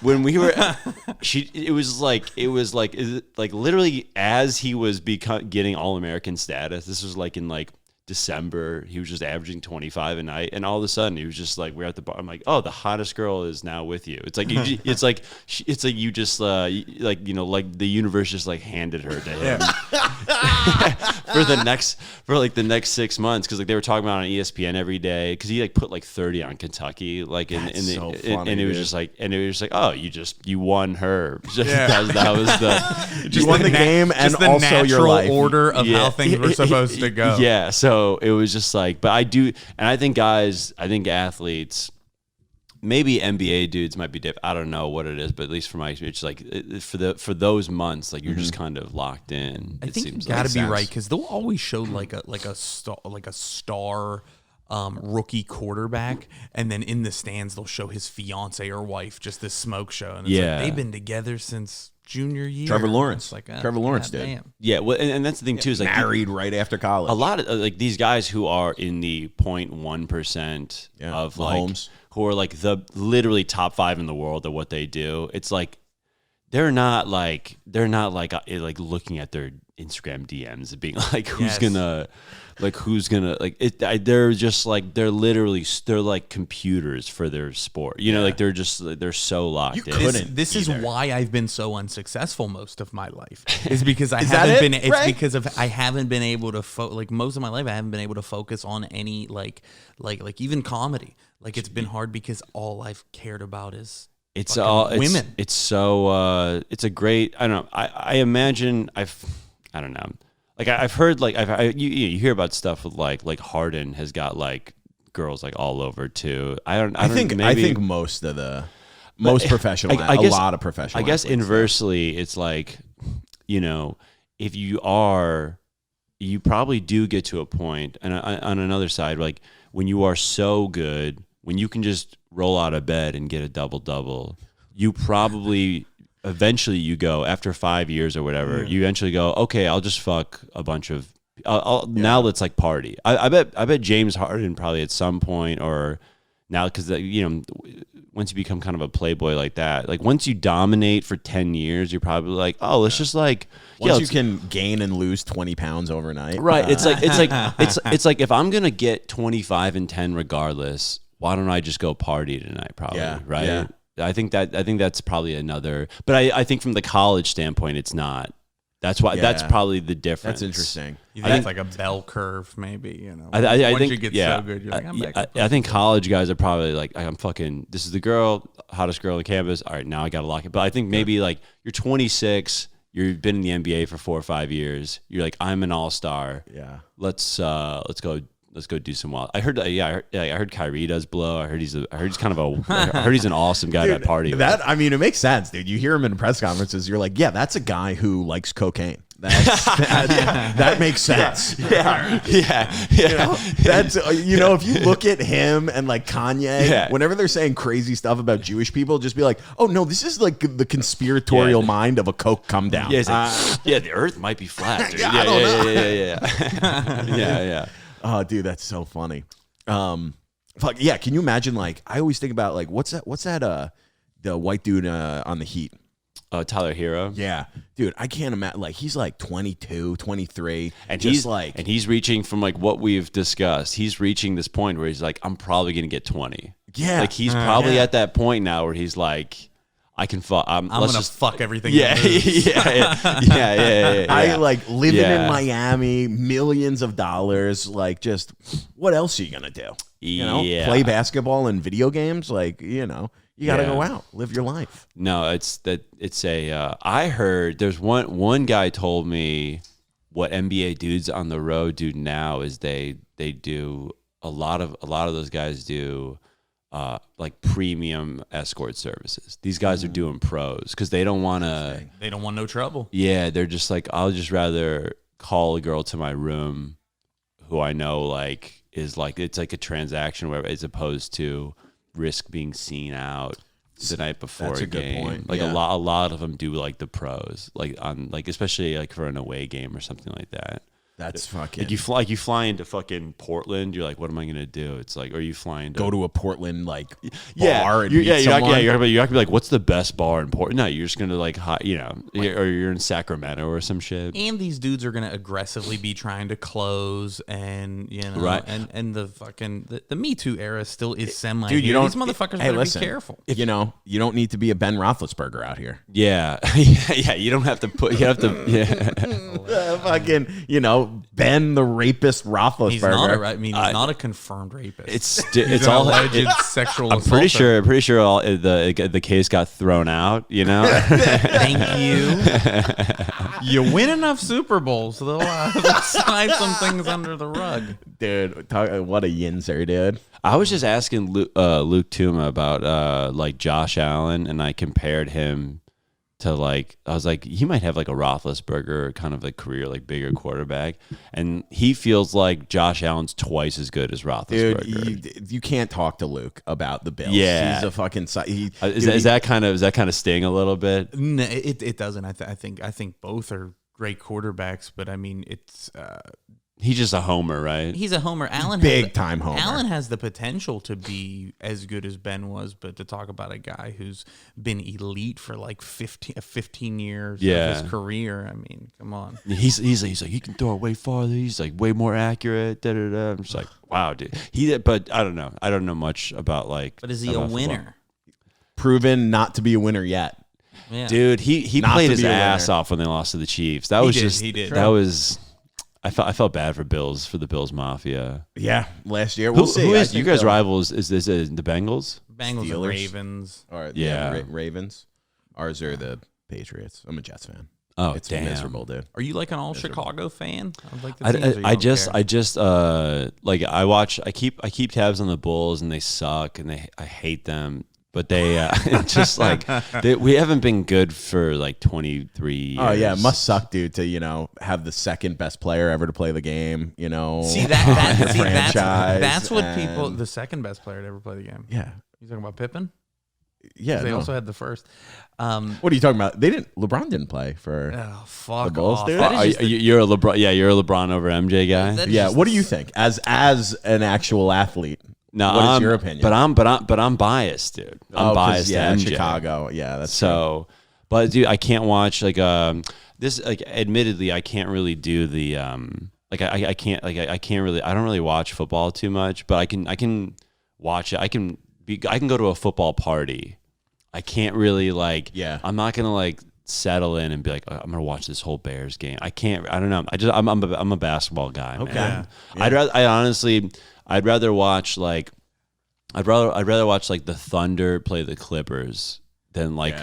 E: when we were, it was like literally as he was getting All-American status. This was like in like December. He was just averaging 25 a night, and all of a sudden he was just like, we're at the bar. I'm like, oh, the hottest girl is now with you. It's like it's like you just like the universe just like handed her to him for the next 6 months, because like they were talking about it on ESPN every day, because he like put like 30 on Kentucky like and it was just like oh, you won her. That was
A: you won the game and
D: the
A: also your life.
D: Order of how things were supposed to go.
E: Yeah, so it was just like, but I think athletes, maybe NBA dudes might be different. I don't know what it is, but at least from my experience, like for those months, like you're just kind of locked in.
D: I think you
E: seems
D: got to
E: like.
D: be right because they'll always show like a star rookie quarterback, and then in the stands they'll show his fiance or wife, just this smoke show, and it's like they've been together since junior year.
A: Trevor Lawrence.
D: It's like
A: Trevor Lawrence did.
D: damn.
E: Yeah, well, and that's the thing too is like
A: Married right after college.
E: a lot of like these guys who are in the 0.1% of like
A: Mahomes.
E: who are like the literally top 5 in the world at what they do. It's like they're not like looking at their Instagram DMs and being like who's gonna they're just like they're like computers for their sport. You know, like they're so locked in.
D: This is why I've been so unsuccessful most of my life. Is because I
A: Is
D: haven't
A: that
D: been.
A: it,
D: It's
A: Ray?
D: because of I haven't been able to like most of my life. I haven't been able to focus on any like even comedy. Like it's been hard because all I've cared about is
E: It's
D: fucking
E: all
D: women.
E: It's so it's a great. I don't know. I imagine I don't know. Like I've heard like you hear about stuff with like Harden has got like girls like all over too. I
A: think most of the professional,
E: I guess,
A: a lot of professional.
E: I guess
A: athletes,
E: inversely, it's like, you know, if you probably do get to a point, and on another side, like when you are so good, when you can just roll out of bed and get a double, you probably eventually you go after 5 years or whatever. You eventually go, okay, I'll just fuck a bunch of. Now let's like party. I bet James Harden probably at some point or now because you know once you become kind of a playboy like that, like once you dominate for 10 years, you're probably like, oh, let's just like
A: once you can gain and lose 20 pounds overnight,
E: right? It's like if I'm gonna get 25 and 10 regardless, why don't I just go party tonight? Probably, right?
A: Yeah.
E: I think that's probably another. But I think from the college standpoint, it's not. That's why. That's probably the difference.
A: That's interesting.
D: You think it's like a bell curve, maybe, you know.
E: I
D: Once
E: think
D: you get so good, you're like, I'm back.
E: I think college guys are probably like, I'm fucking. This is the girl, hottest girl on campus. All right, now I gotta lock it. But I think maybe like you're 26, you've been in the NBA for 4 or 5 years. You're like, I'm an all-star.
A: Yeah.
E: Let's go do some wild. I heard Kyrie does blow. I heard he's kind of I heard he's an awesome guy to party with.
A: I mean, it makes sense, dude. You hear him in press conferences, you're like, yeah, that's a guy who likes cocaine. That makes sense.
E: Yeah.
A: You know, that's if you look at him and like Kanye, whenever they're saying crazy stuff about Jewish people, just be like, oh no, this is like the conspiratorial mind of a coke come down.
E: Yeah, the Earth might be flat. Dude.
A: I don't know.
E: Yeah.
A: Oh, dude, that's so funny. Fuck yeah! Can you imagine? Like, I always think about like, what's that? The white dude on the Heat.
E: Tyler Hero.
A: Yeah, dude, I can't imagine. Like, he's like 22, 23,
E: and
A: he's
E: reaching from like what we've discussed. He's reaching this point where he's like, I'm probably gonna get 20.
A: Yeah,
E: like he's probably at that point now where he's like, I can fuck. I'm
D: gonna fuck everything.
E: Yeah.
A: I like living in Miami, millions of dollars. Like, just what else are you gonna do? You know, play basketball and video games. Like, you know, you gotta go out, live your life.
E: No, I heard there's one guy told me what NBA dudes on the road do now is they do a lot of those guys do. Like premium escort services. These guys are doing pros because they don't want to.
D: They don't want no trouble.
E: Yeah, they're just like, I'll just rather call a girl to my room, who I know like is like it's like a transaction where as opposed to risk being seen out the night before
A: That's a good
E: game.
A: point.
E: Like a lot of them do like the pros, like on like especially like for an away game or something like that.
A: That's fucking.
E: Like you fly into fucking Portland. You're like, what am I gonna do? It's like, are you flying to
A: go to a Portland like bar? And
E: you're not gonna be like, what's the best bar in Portland? No, you're just gonna like, or you're in Sacramento or some shit.
D: And these dudes are gonna aggressively be trying to close, and you know,
E: right?
D: And the fucking the Me Too era still is semi.
A: Dude,
D: these motherfuckers better be careful.
A: You know, you don't need to be a Ben Roethlisberger out here.
E: Yeah. You don't have to put. You have to. Yeah.
A: Fucking, you know, Ben the rapist Roethlisberger.
D: He's not he's not a confirmed rapist.
E: It's
D: an
E: all
D: alleged sexual
E: I'm
D: assaulter.
E: pretty sure all the case got thrown out, you know.
D: Thank you. You win enough Super Bowls, they'll slide some things under the rug.
A: Dude, what a yinzer, dude.
E: I was just asking Luke Tuma about like Josh Allen, and I compared him to like, I was like, he might have like a Roethlisberger kind of like career, like bigger quarterback, and he feels like Josh Allen's twice as good as Roethlisberger.
A: Dude, you can't talk to Luke about the Bills.
E: Yeah.
A: He's a fucking.
E: Is that kind of sting a little bit?
D: No, it doesn't. I think both are great quarterbacks, but I mean, it's.
E: He's just a homer, right?
D: He's a homer.
A: Big time homer.
D: Allen has the potential to be as good as Ben was, but to talk about a guy who's been elite for like 15 years of his career, I mean, come on.
E: He's like, he can throw it way farther. He's like way more accurate. Da, da, da. I'm just like, wow, dude. But I don't know. I don't know much about like.
D: But is he a winner?
A: Proven not to be a winner yet.
D: Yeah.
E: Dude, he
A: Not
E: played
A: to
E: his
A: be a
E: ass
A: winner.
E: off when they lost to the Chiefs. That was just
D: He did.
E: That was. I felt bad for the Bills Mafia.
A: Yeah, last year. We'll see.
E: Who
A: I
E: is
A: think
E: you guys'
A: they'll-
E: rivals? Is this the Bengals?
D: Bengals
A: Steelers.
D: and Ravens.
A: Or,
E: Yeah.
A: Ravens. Ours are the Patriots. I'm a Jets fan.
E: Oh,
A: It's
E: damn.
A: miserable, dude.
D: Are you like an all Chicago fan? Like the
E: I
D: teams, or you don't
E: just
D: care?
E: like I keep tabs on the Bulls, and they suck, and I hate them. But they just like we haven't been good for like 23 years.
A: Oh yeah, it must suck, dude, to have the second best player ever to play the game.
D: See
A: franchise.
D: that's what people.
A: and-
D: The second best player to ever play the game.
A: Yeah,
D: You talking about Pippen?
A: yeah.
D: They
A: no.
D: also had the first.
A: What are you talking about? LeBron didn't play for.
D: Oh fuck
A: The Bulls,
D: off!
A: dude?
D: That is just
E: You're a LeBron. Yeah, you're a LeBron over MJ guy.
D: that is
A: Yeah.
D: just-
A: What do you think as an actual athlete?
E: No,
A: what is your opinion?
E: But I'm biased, dude. I'm biased to
A: Yeah,
E: MJ.
A: Chicago. Yeah, that's
E: So, but dude, I can't watch like this. Like, admittedly, I can't really do the I can't really. I don't really watch football too much, but I can watch it. I can go to a football party. I can't really like.
A: Yeah.
E: I'm not gonna like settle in and be like, I'm gonna watch this whole Bears game. I can't. I don't know. I'm a basketball guy.
A: Okay.
E: Man.
A: Yeah.
E: I'd rather watch like I'd rather watch like the Thunder play the Clippers than like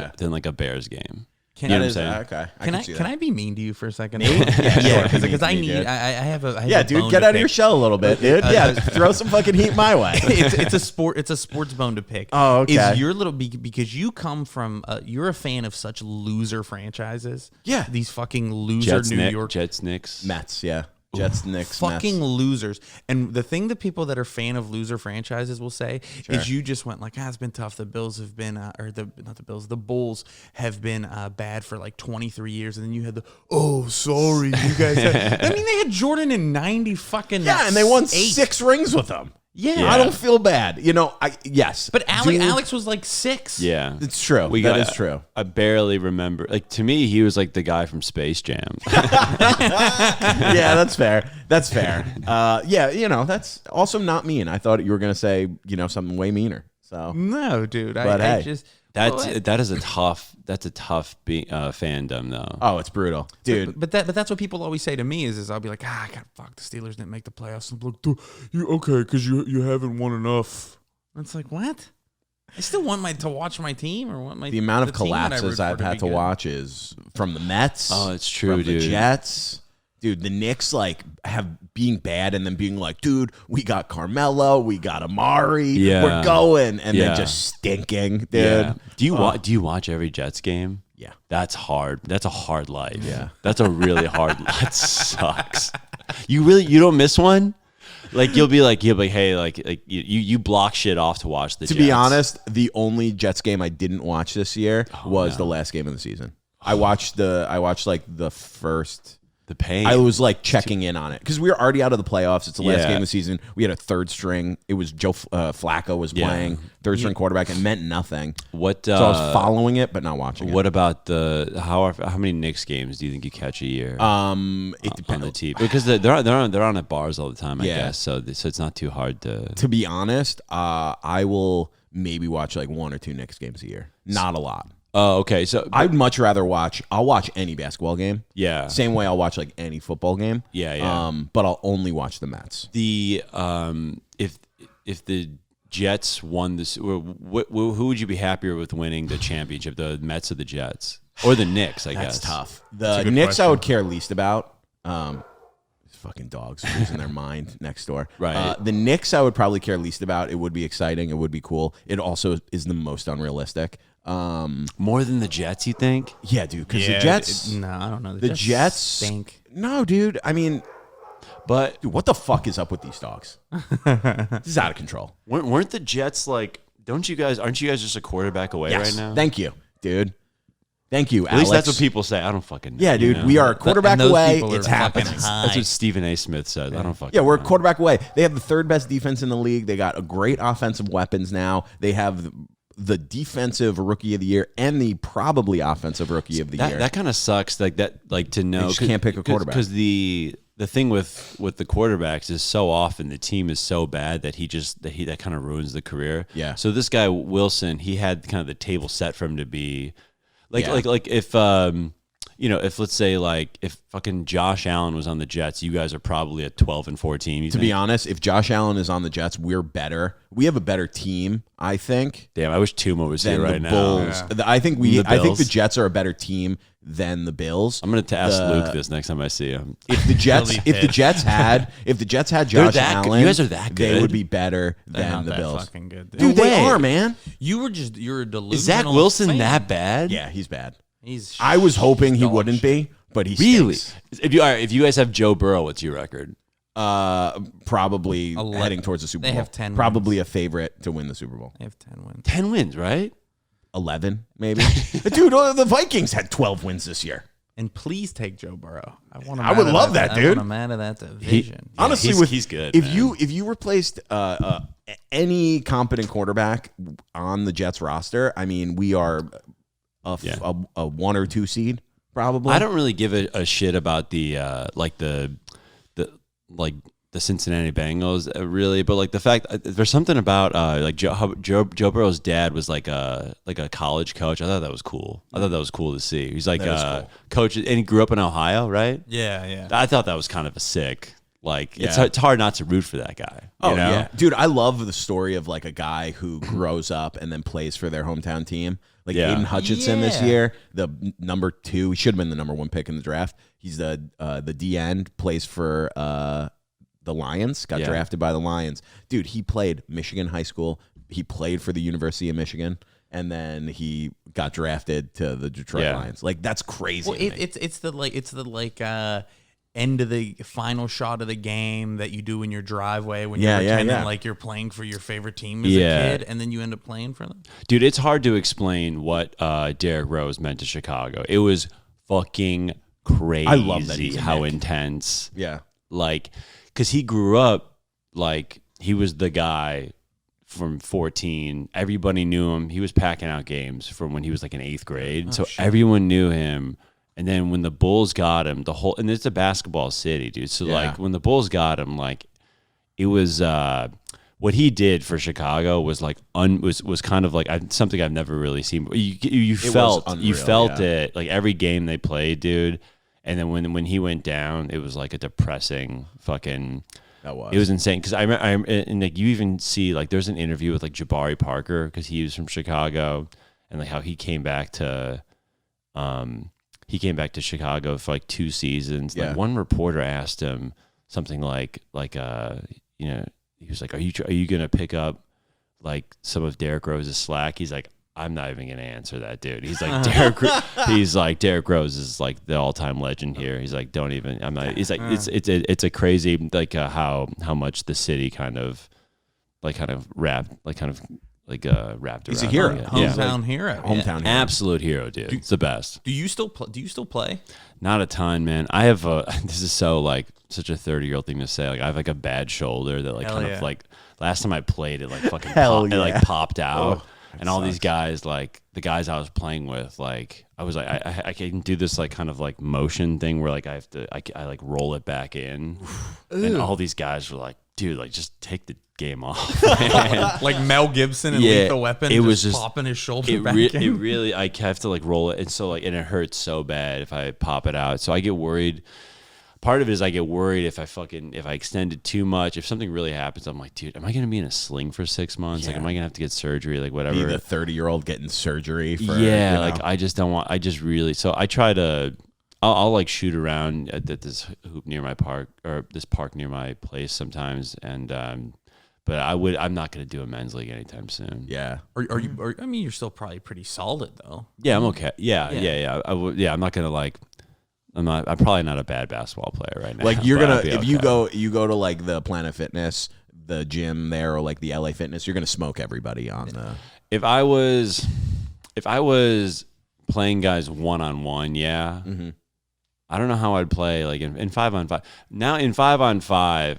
E: a Bears game.
D: Can
E: You know
D: I,
E: what I'm saying?
A: Okay.
D: can I be mean to you for a second?
A: Yeah,
D: because I
A: me,
D: need.
A: dude.
D: I have a. I have
A: Yeah,
D: a
A: dude,
D: bone
A: get
D: to
A: out of your
D: pick.
A: shell a little bit, dude. Yeah, throw some fucking heat my way.
D: It's a sport. It's a sports bone to pick.
A: Oh, okay.
D: Is your little because you come from you're a fan of such loser franchises.
A: Yeah.
D: These fucking loser New York
E: Jets, Knicks.
A: Mets, yeah. Jets, Knicks,
D: fucking
A: Mets.
D: losers. And the thing that people that are fan of loser franchises will say is you just went like, it's been tough. The Bills have been, the Bulls have been bad for like 23 years. And then you had sorry, you guys. I mean, they had Jordan in 90 fucking.
A: Yeah, and they won
D: 8.
A: 6 rings with them.
D: Yeah.
A: I don't feel bad. Yes.
D: But
A: Dude,
D: Alex was like 6.
E: Yeah,
A: It's true. That is true.
E: I barely remember. Like, to me, he was like the guy from Space Jam.
A: Yeah, that's fair. That's fair. Yeah, that's also not mean. I thought you were going to say, something way meaner. So,
D: No, dude.
A: But
D: I
A: hey.
D: just.
E: That's a tough fandom though.
A: oh, it's brutal. Dude.
D: But that's what people always say to me is I'll be like, God, fuck, the Steelers didn't make the playoffs. I'm like, dude, okay, because you haven't won enough. And it's like, what? I still want to watch my team or want my
A: The amount of
D: team that I root
A: collapses
D: for
A: I've had
D: be
A: to
D: good.
A: watch is from the Mets.
E: Oh, it's true,
A: from
E: dude.
A: The Jets. Dude, the Knicks have being bad and then being like, dude, we got Carmelo, we got Amari,
E: Yeah.
A: we're going, and
E: Yeah.
A: then just stinking, dude.
E: Yeah. Do you watch every Jets game?
A: Yeah.
E: That's hard. That's a hard life.
A: Yeah.
E: That's a really hard. That sucks. You don't miss one. Like you'll be like, hey, like you block shit off to watch the
A: To
E: Jets.
A: be honest, the only Jets game I didn't watch this year was the last game of the season. I watched like the first.
E: the pain.
A: I was like checking in on it because we were already out of the playoffs. It's the last
E: Yeah.
A: game of the season. We had a third string. It was Joe Flacco was
E: Yeah.
A: playing third string quarterback. It meant nothing.
E: What?
A: So I was following it, but not watching
E: What about how many Knicks games do you think you catch a year?
A: it. It
E: on
A: depends.
E: the TV because they're on at bars all the time. I
A: Yeah.
E: guess so it's not too hard to.
A: To be honest, I will maybe watch like 1 or 2 Knicks games a year. Not a lot.
E: Oh, okay. So
A: I'd much rather watch. I'll watch any basketball game.
E: yeah,
A: Same way I'll watch like any football game.
E: yeah.
A: But I'll only watch the Mets.
E: The if the Jets won this, who would you be happier with winning the championship? The Mets or the Jets or the Knicks? I guess
A: That's tough.
D: That's
A: The
D: a good
A: Knicks I
D: question.
A: would care least about. Fucking dogs losing their mind next door.
E: Right.
A: The Knicks I would probably care least about. It would be exciting. It would be cool. It also is the most unrealistic.
E: More than the Jets, you think?
A: Yeah, dude. Because the Jets.
D: No, I don't know.
A: The Jets
D: stink.
A: No, dude. I mean,
E: But
A: dude, what the fuck is up with these dogs? This is out of control.
E: weren't the Jets like? Aren't you guys just a quarterback away
A: Yes.
E: right now?
A: Thank you, dude. Thank you,
E: At
A: Alex.
E: least that's what people say. I don't fucking know.
A: Yeah, dude.
E: you know?
A: We are a quarterback
D: And those
A: away.
D: people are
A: It's
D: fucking
A: happening.
D: high.
E: That's what Stephen A. Smith said. I don't fucking.
A: Yeah, we're a
E: know.
A: quarterback away. They have the third best defense in the league. They got a great offensive weapons now. They have the defensive rookie of the year and the probably offensive rookie of the year.
E: That kind of sucks. Like that. Like to know.
A: just can't pick a quarterback.
E: because the thing with the quarterbacks is so often the team is so bad that that kind of ruins the career.
A: Yeah.
E: So this guy Wilson, he had kind of the table set for him to be like
A: Yeah.
E: like if if let's say like if fucking Josh Allen was on the Jets, you guys are probably at 12-14.
A: to be honest, if Josh Allen is on the Jets, we're better. We have a better team, I think,
E: damn, I wish Tuma was
A: than
E: here
A: the
E: right now.
A: Bulls.
D: Yeah.
A: I think
E: The
A: I think
E: Bills.
A: the Jets are a better team than the Bills.
E: I'm gonna ask
A: The-
E: Luke this next time I see him.
A: If the Jets,
D: He'll be
A: if the
D: pissed.
A: Jets had Josh
E: that good.
A: Allen,
E: You guys are that
A: They
E: good?
A: would be better
D: They're
A: than
D: not
A: the
D: that
A: Bills.
D: fucking good.
A: Dude,
E: No
A: they
E: way.
A: are, man.
D: you're a delusional.
E: Is Zach Wilson
D: fan.
E: that bad?
A: Yeah, he's bad.
D: He's.
A: I was hoping he
D: dog
A: wouldn't
D: shit.
A: be, but he
E: Really?
A: stinks.
E: If you guys have Joe Burrow, what's your record?
A: Probably
D: 11.
A: heading towards the Super
D: They
A: Bowl.
D: have 10
A: Probably a favorite to win the Super Bowl.
D: They have 10 wins.
E: 10 wins, right?
A: 11, maybe. Dude, the Vikings had 12 wins this year.
D: And please take Joe Burrow. I want him.
A: I would
D: out of
A: love that,
D: I
A: dude.
D: want him out of that division.
A: Honestly,
E: he's good.
A: If
E: man.
A: if you replaced any competent quarterback on the Jets roster, I mean, we are a 1 or 2 seed probably.
E: I don't really give a shit about the Cincinnati Bengals really, but like the fact there's something about like Joe Burrow's dad was like a college coach. I thought that was cool. I thought that was cool to see. He's like
A: That is cool.
E: coach, and he grew up in Ohio, right?
D: Yeah.
E: I thought that was kind of a sick. Like
A: Yeah.
E: it's hard not to root for that guy.
A: Oh
E: you know?
A: yeah, dude, I love the story of like a guy who grows up and then plays for their hometown team. Like
E: Yeah.
A: Aiden Hutchinson this
D: Yeah.
A: year, the number 2. He should have been the number 1 pick in the draft. He's the D end, plays for the Lions. Got
E: Yeah.
A: drafted by the Lions. Dude, he played Michigan high school. He played for the University of Michigan, and then he got drafted to the Detroit
E: Yeah.
A: Lions. Like that's crazy.
D: Well,
A: to me.
D: it's the end of the final shot of the game that you do in your driveway when
A: Yeah,
D: you're
A: yeah,
D: pretending
A: yeah.
D: like you're playing for your favorite team as
E: Yeah.
D: a kid, and then you end up playing for them.
E: Dude, it's hard to explain what Derrick Rose meant to Chicago. It was fucking crazy.
A: I love that he's a
E: how
A: Knick.
E: intense.
A: yeah.
E: Like, because he grew up like he was the guy from 14. Everybody knew him. He was packing out games from when he was like in 8th grade. So everyone knew him. And then when the Bulls got him, and it's a basketball city, dude. So
A: Yeah.
E: like when the Bulls got him, like it was what he did for Chicago was like was kind of like something I've never really seen. You felt
A: unreal, yeah.
E: it like every game they played, dude. And then when he went down, it was like a depressing fucking.
A: That was.
E: It was insane because I and like you even see like there's an interview with like Jabari Parker because he was from Chicago and like how he came back to Chicago for like 2 seasons.
A: Yeah.
E: Like one reporter asked him something like he was like, are you gonna pick up like some of Derrick Rose's slack? He's like, I'm not even gonna answer that, dude. He's like Derrick Rose is like the all-time legend here. He's like, don't even. I'm not. He's like, it's a crazy like how much the city kind of wrapped wrapped.
A: He's a
E: around
A: hero.
E: it.
D: Hometown hero.
A: Hometown hero.
E: Absolute hero, dude. It's the best.
D: Do you still play?
E: Not a ton, man. I have this is so like such a 30-year-old thing to say. Like I have like a bad shoulder that like
D: Hell
E: kind
D: yeah.
E: of like last time I played it like fucking
A: Hell
E: it like
A: yeah.
E: popped out.
A: Oh,
E: and all these guys, like the guys I was playing with, like I was like I can do this like kind of like motion thing where like I like roll it back in. And all these guys were like, dude, like just take the game off. Man.
D: Like Mel Gibson and
E: Yeah,
D: Lethal Weapon.
E: it was just
D: popping his shoulder
E: it,
D: back
E: it
D: in.
E: really, I have to like roll it, and so like, and it hurts so bad if I pop it out. So I get worried. Part of it is I get worried if I extend it too much. If something really happens, I'm like, dude, am I gonna be in a sling for 6 months?
A: Yeah.
E: Like, am I gonna have to get surgery? Like, whatever.
A: Be the 30-year-old getting surgery for
E: like I just don't want. I just really. So I try to. I'll like shoot around at this hoop near my park, or this park near my place sometimes, and but I'm not going to do a men's league anytime soon.
A: Yeah.
D: Are you? I mean, you're still probably pretty solid though.
E: Yeah, I'm okay. Yeah. I'm not gonna like. I'm probably not a bad basketball player right now.
A: Like you're
E: but
A: gonna
E: I'll be
A: if
E: okay.
A: you go to like the Planet Fitness, the gym there, or like the LA Fitness, you're gonna smoke everybody on the.
E: If I was playing guys 1-on-1, yeah.
A: Mm-hmm.
E: I don't know how I'd play like in 5-on-5. Now in 5-on-5,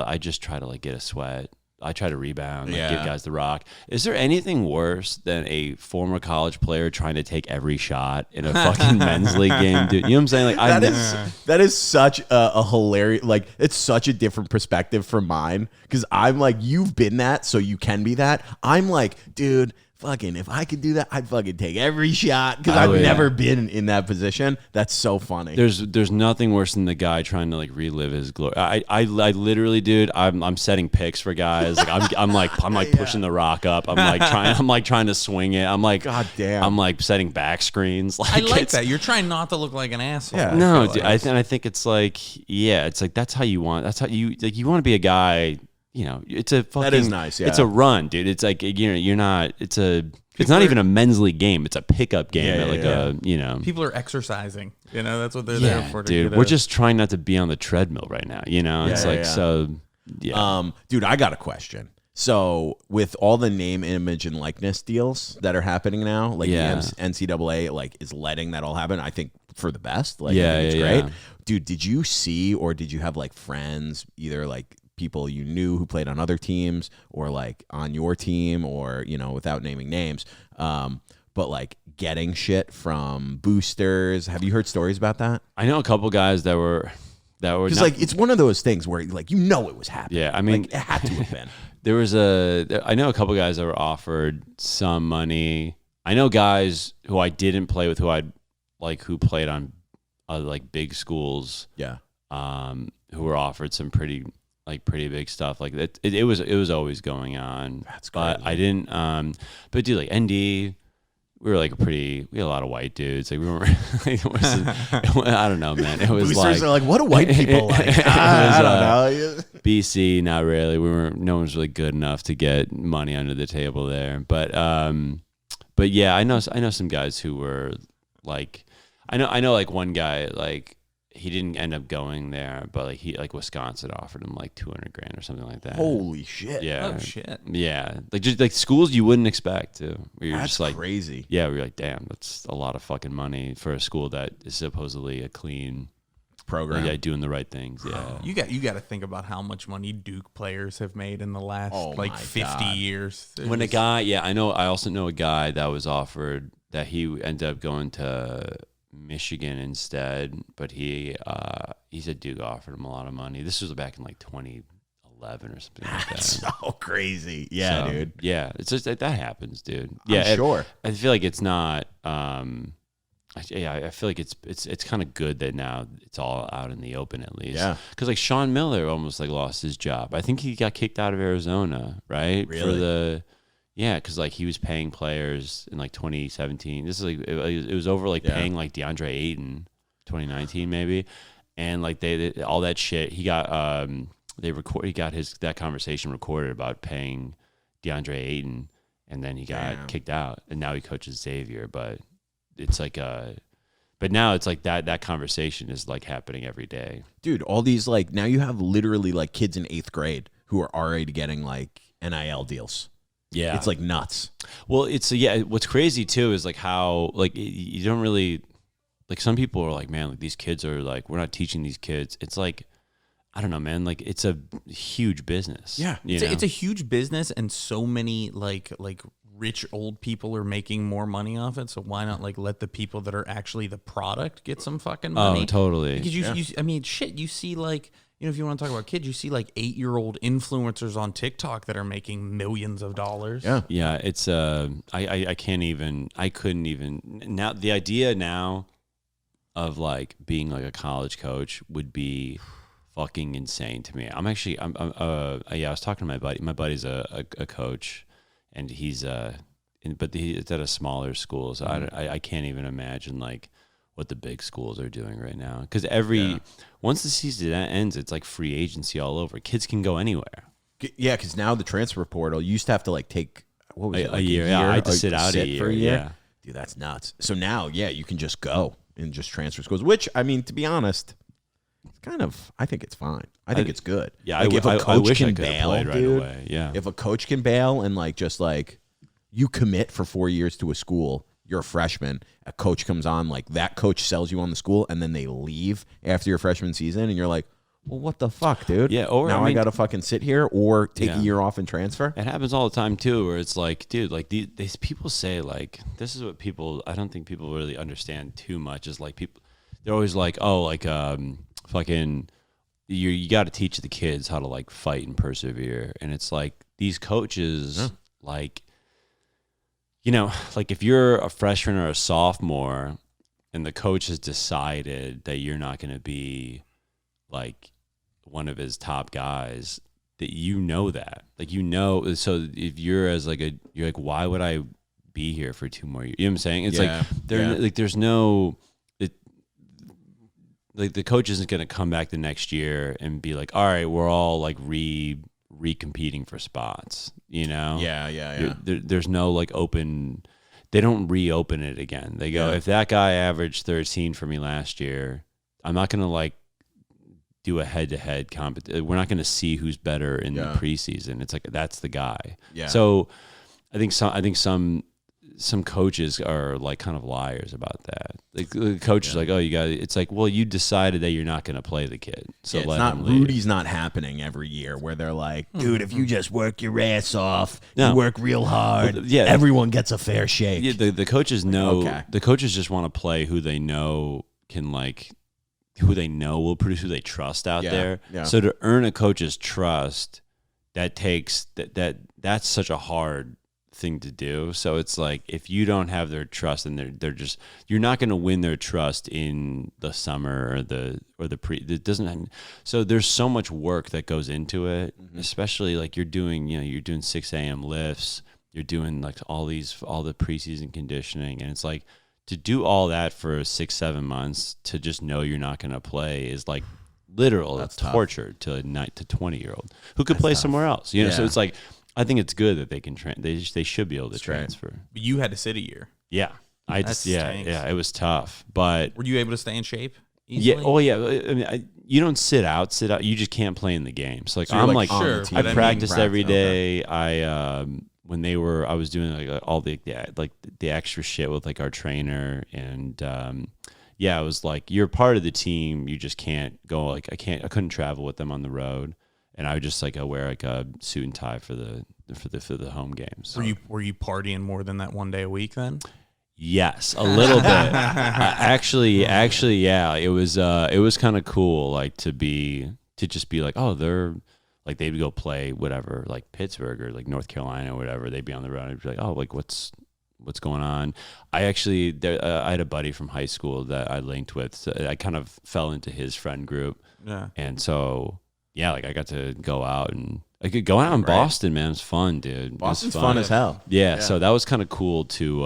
E: I just try to like get a sweat. I try to rebound, like give guys the rock. Is there anything worse than a former college player trying to take every shot in a fucking men's league game, dude? You know what I'm saying? Like
A: that is such a hilarious, like it's such a different perspective from mine, because I'm like, you've been that, so you can be that. I'm like, dude, fucking, if I could do that, I'd fucking take every shot, because I've never been in that position. That's so funny.
E: There's nothing worse than the guy trying to like relive his glory. I literally, dude, I'm setting picks for guys. Like I'm pushing the rock up. I'm like trying to swing it. I'm like,
A: God damn.
E: I'm like setting back screens.
D: I like that. You're trying not to look like an asshole.
A: Yeah.
E: No, dude, I think it's like, yeah, it's like that's how you want to be a guy. You know, it's a fucking.
A: That is nice. Yeah,
E: it's a run, dude. It's like, you know, you're not. It's not even a men's league game. It's a pickup game.
D: People are exercising. You know, that's what they're
E: Yeah,
D: there for.
E: dude. We're just trying not to be on the treadmill right now. You know, it's so. Yeah.
A: Dude, I got a question. So with all the name, image, and likeness deals that are happening now, like the NCAA like is letting that all happen. I think for the best. Like, I think it's great. Dude, did you see, or did you have like friends, either like people you knew who played on other teams, or like on your team, or, you know, without naming names, but like getting shit from boosters? Have you heard stories about that?
E: I know a couple guys that were
A: because like it's one of those things where like, you know, it was happening.
E: Yeah, I mean,
A: like, it had to have been.
E: I know a couple guys that were offered some money. I know guys who I didn't play with, who played on like big schools.
A: Yeah.
E: Who were offered some pretty big stuff. Like that. It was always going on.
A: That's crazy.
E: But I didn't. But dude, like ND, we had a lot of white dudes. Like we weren't. I don't know, man. It was
A: Boosters
E: like,
A: are like, what do white people like? I don't know.
E: BC, not really. No one was really good enough to get money under the table there. But yeah, I know some guys who were like, I know like one guy, like he didn't end up going there, but like Wisconsin offered him like $200,000 or something like that.
A: Holy shit.
E: Yeah.
D: Oh shit.
E: Yeah. Like just like schools you wouldn't expect to. Where you're
A: That's
E: just like
A: crazy.
E: Yeah, we're like, damn, that's a lot of fucking money for a school that is supposedly a clean
A: program.
E: Yeah, doing the right things. Yeah.
D: You got to think about how much money Duke players have made in the last
A: my
D: 50
A: God.
D: years.
E: When a guy, I also know a guy that was offered that he ended up going to Michigan instead, but he said Duke offered him a lot of money. This was back in like 2011 or something like that.
A: That's so crazy. Yeah,
E: So,
A: dude.
E: Yeah, it's just that happens, dude. Yeah,
A: I'm sure.
E: I feel like it's not. I feel like it's kind of good that now it's all out in the open at least.
A: Yeah.
E: Because like Sean Miller almost like lost his job. I think he got kicked out of Arizona, right?
A: Really?
E: Because like he was paying players in like 2017. This is like it was over like paying like DeAndre Ayton 2019 maybe, and like they all that shit. He got that conversation recorded about paying DeAndre Ayton, and then he got kicked out, and now he coaches Xavier. But it's like but now it's like that conversation is like happening every day,
A: Dude, all these like, now you have literally like kids in 8th grade who are already getting like NIL deals.
E: Yeah,
A: It's like nuts.
E: Well, what's crazy too is like how like you don't really like, some people are like, man, like these kids are like, we're not teaching these kids. It's like, I don't know, man, like it's a huge business.
A: Yeah.
D: It's a huge business, and so many like rich old people are making more money off it. So why not like let the people that are actually the product get some fucking money?
E: Oh, totally.
D: Because you I mean, shit, you see like, if you want to talk about kids, you see like 8-year-old influencers on TikTok that are making millions of dollars.
A: Yeah.
E: Yeah, it's I couldn't even now. The idea now of like being like a college coach would be fucking insane to me. I was talking to my buddy. My buddy's a coach, and he's it's at a smaller school, so I can't even imagine like what the big schools are doing right now. Because once the season ends, it's like free agency all over. Kids can go anywhere.
A: Yeah, because now the transfer portal, you used to have to like take what was it, like
E: a year. Yeah, I had to sit out
A: for a year.
E: Yeah,
A: dude, that's nuts. So now, you can just go and just transfer schools. Which I mean, to be honest, it's kind of. I think it's fine. I think it's good.
E: Yeah,
A: like if a coach
E: I wish
A: can
E: I could have
A: bail,
E: played right
A: dude,
E: away. Yeah,
A: if a coach can bail and like just like you commit for 4 years to a school. You're a freshman, a coach comes on, like that coach sells you on the school, and then they leave after your freshman season, and you're like, well, what the fuck, dude?
E: Yeah, or
A: now I got to fucking sit here or take a year off and transfer?
E: It happens all the time, too, where it's like, dude, like these people say, like, this is what I don't think people really understand too much, is like they're always like, oh, like, fucking, you got to teach the kids how to, like, fight and persevere, and it's like, these coaches, like, like if you're a freshman or a sophomore and the coach has decided that you're not going to be like one of his top guys, that that. Like, so if you're you're like, why would I be here for 2 more years? You know what I'm saying? It's like there's no like the coach isn't going to come back the next year and be like, all right, we're all like re-competing for spots, Yeah. There's no like open. They don't reopen it again. They go, if that guy averaged 13 for me last year, I'm not gonna like do a head-to-head competition. We're not gonna see who's better in the preseason. It's like that's the guy. Yeah. So I think some coaches are like kind of liars about that. Like the coach is like, oh, you got. It's like, well, you decided that you're not going to play the kid, so
A: it's
E: let
A: not
E: him leave.
A: Rudy's not happening every year where they're like, dude, if you just work your ass off, you work real hard, everyone gets a fair shake.
E: Yeah, the coaches know. The coaches just want to play who they know can like, who they know will produce, who they trust out there. Yeah. So to earn a coach's trust, that takes that's such a hard thing to do. So it's like, if you don't have their trust, and they're just, you're not going to win their trust in the summer or the pre. It doesn't. So there's so much work that goes into it, especially like you're doing 6 a.m. lifts, you're doing like all the preseason conditioning, and it's like to do all that for 6-7 months to just know you're not going to play is like literal torture to a 20-year-old who could play somewhere else. So it's like, I think it's good that they can they should be able to transfer.
D: But you had to sit a year.
E: Yeah. It was tough. But
D: were you able to stay in shape easily?
E: Yeah. Oh yeah. I mean, you don't sit out. You just can't play in the game. So like, so I'm like
D: sure,
E: I practiced every day. Okay. I was doing like all the extra shit with like our trainer, and I was like, you're part of the team. You just can't go. Like I couldn't travel with them on the road. And I would just like wear like a suit and tie for the home games. So.
D: Were you partying more than that one day a week then?
E: Yes, a little bit. Actually, yeah. It was kind of cool, like to just be like, oh, they're like, they'd go play whatever, like Pittsburgh or like North Carolina or whatever. They'd be on the road. I'd be like, oh, like what's going on? I had a buddy from high school that I linked with. So I kind of fell into his friend group. Yeah, and so. Yeah, like I got to go out and I could go out in Boston, man. It was fun, dude.
A: Boston's fun as hell.
E: Yeah, so that was kind of cool to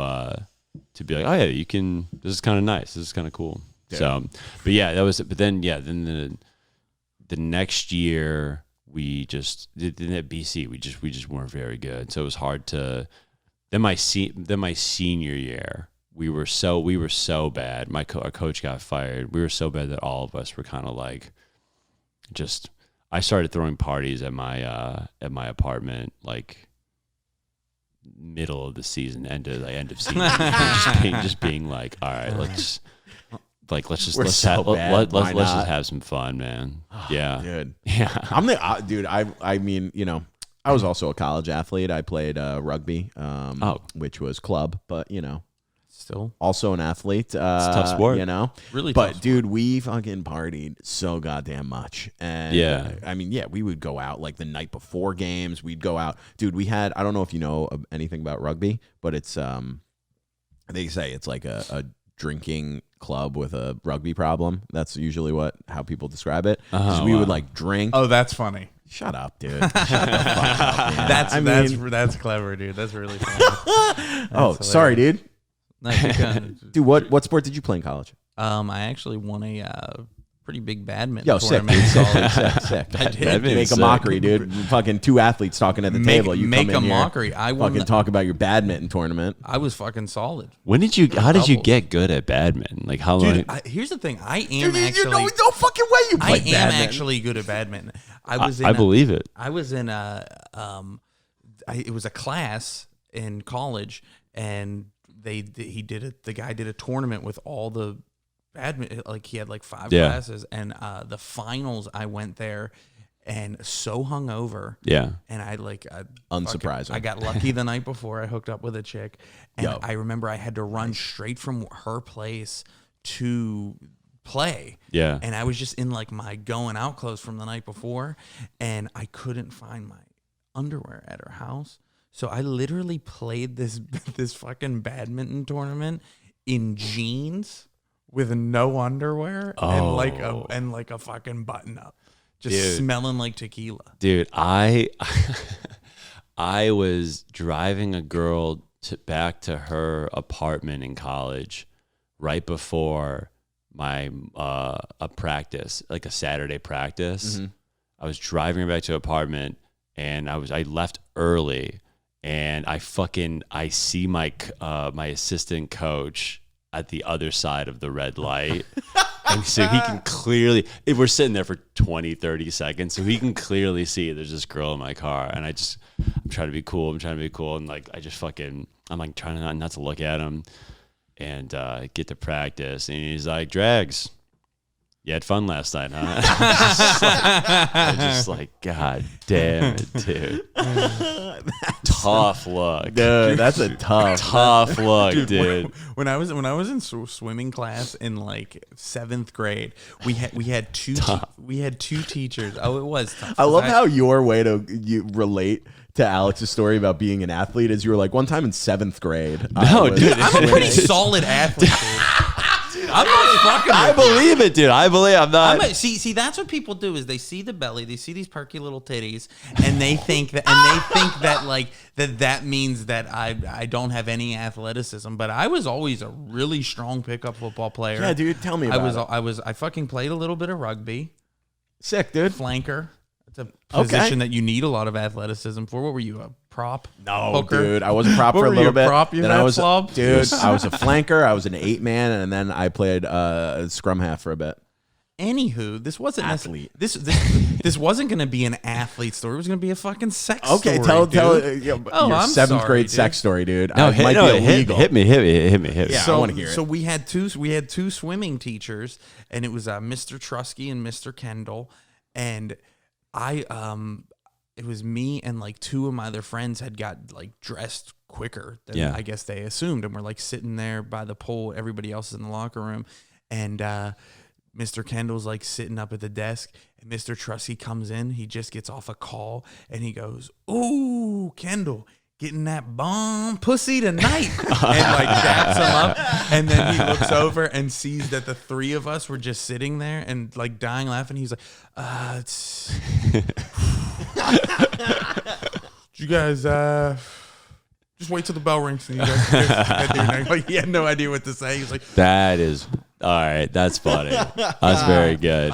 E: be like, oh yeah, you can. This is kind of nice. This is kind of cool. Yeah. So, but yeah, that was. But then the next year we just at BC we just weren't very good. So it was hard to. Then my senior year. We were so bad. Our coach got fired. We were so bad that all of us were kind of like, just. I started throwing parties at my apartment like middle of the season, end of season, just being like, all right, let's just have some fun, man. Yeah,
A: dude.
E: Yeah,
A: I'm the dude. I mean, I was also a college athlete. I played rugby, which was club, but
D: Still.
A: Also an athlete. It's a
E: tough sport.
A: You know?
D: Really
A: But,
D: tough sport.
A: dude, we fucking partied so goddamn much. And,
E: Yeah.
A: I mean, yeah, we would go out like the night before games. We'd go out. Dude, we had, I don't know if you know anything about rugby, but it's, they say it's like a drinking club with a rugby problem. That's usually how people describe it. 'Cause we would like drink.
D: Oh, that's funny.
A: Shut up, dude. Shut the fuck up, man.
D: That's clever, dude. That's really funny.
A: Sorry, dude.
D: No, keep going.
A: Dude, what sport did you play in college?
D: I actually won a pretty big badminton
A: Yo, sick,
D: tournament.
A: dude. Sick.
D: I did.
E: Badminton's
A: Make a
E: sick.
A: mockery, dude. Fucking two athletes talking at the table. You
D: make
A: come in
D: a
A: here,
D: mockery. I won.
A: fucking talk about your badminton tournament.
D: I was fucking solid.
E: How did you
D: Doubles.
E: get good at badminton? Like how long?
D: Dude, here's the thing. I am actually.
A: no fucking way you
D: I
A: played
D: am
A: badminton.
D: actually good at badminton.
E: I believe it.
D: I was in it was a class in college, and the guy did a tournament with all the badminton. Like he had like 5 classes, and the finals I went there, and so hungover.
E: Yeah.
D: And
A: Unsurprising.
D: I got lucky the night before. I hooked up with a chick, and
A: Yo.
D: I remember I had to run straight from her place to play.
E: Yeah.
D: And I was just in like my going out clothes from the night before, and I couldn't find my underwear at her house. So I literally played this fucking badminton tournament in jeans with no underwear and like a fucking button up. Just
E: Dude.
D: smelling like tequila.
E: Dude, I was driving a girl back to her apartment in college right before my a practice, like a Saturday practice.
A: Mm-hmm.
E: I was driving her back to her apartment, and I left early, and I see my assistant coach at the other side of the red light. And so he can clearly, we're sitting there for 20, 30 seconds, so he can clearly see there's this girl in my car. And I'm trying to be cool. And like, I'm like trying not to look at him and get to practice. And he's like, Drags, you had fun last night, huh? I'm just like, God damn it, dude. Tough look.
A: Dude, that's a tough
E: Look, dude.
D: When I was in swimming class in like 7th grade, we had two teachers. Oh, it was tough.
A: I love how your way to relate to Alex's story about being an athlete is you were like, one time in 7th grade.
E: Dude,
D: I'm a pretty solid athlete, dude. I'm not fucking.
E: I believe it, dude. I'm not.
D: See, that's what people do is they see the belly, they see these perky little titties, and they think that like that means that I don't have any athleticism. But I was always a really strong pickup football player.
A: Yeah, dude, tell me about it.
D: I fucking played a little bit of rugby.
A: Sick, dude.
D: Flanker. It's a position that you need a lot of athleticism for. What were you, a prop?
A: No,
D: Hooker?
A: dude. I was a prop
D: What
A: for a
D: were
A: little
D: you,
A: bit.
D: prop, you
A: then
D: fat
A: I was,
D: slob?
A: dude. I was a flanker. I was an 8-man, and then I played scrum half for a bit.
D: Anywho, this wasn't
A: Athlete.
D: This wasn't going to be an athlete story. It was going to be a fucking sex story.
A: Okay, tell
D: dude.
A: your
D: I'm
A: 7th
D: sorry,
A: grade
D: dude.
A: sex story, dude.
E: No,
A: It might be illegal.
E: hit me.
A: Yeah,
D: So,
A: I want to hear it.
D: So we had two swimming teachers, and it was Mr. Trusky and Mr. Kendall, and it was me and like 2 of my other friends had got like dressed quicker than I guess they assumed, and we're like sitting there by the pool. Everybody else is in the locker room, and Mr. Kendall's like sitting up at the desk, and Mr. Trusky comes in. He just gets off a call, and he goes, "Ooh, Kendall, getting that bomb pussy tonight," and like daps him up, and then he looks over and sees that the 3 of us were just sitting there and like dying laughing. He's like, it's you guys just wait till the bell rings and you guys like, he had no idea what to say. He's like,
E: That is all right. That's funny. That's very good.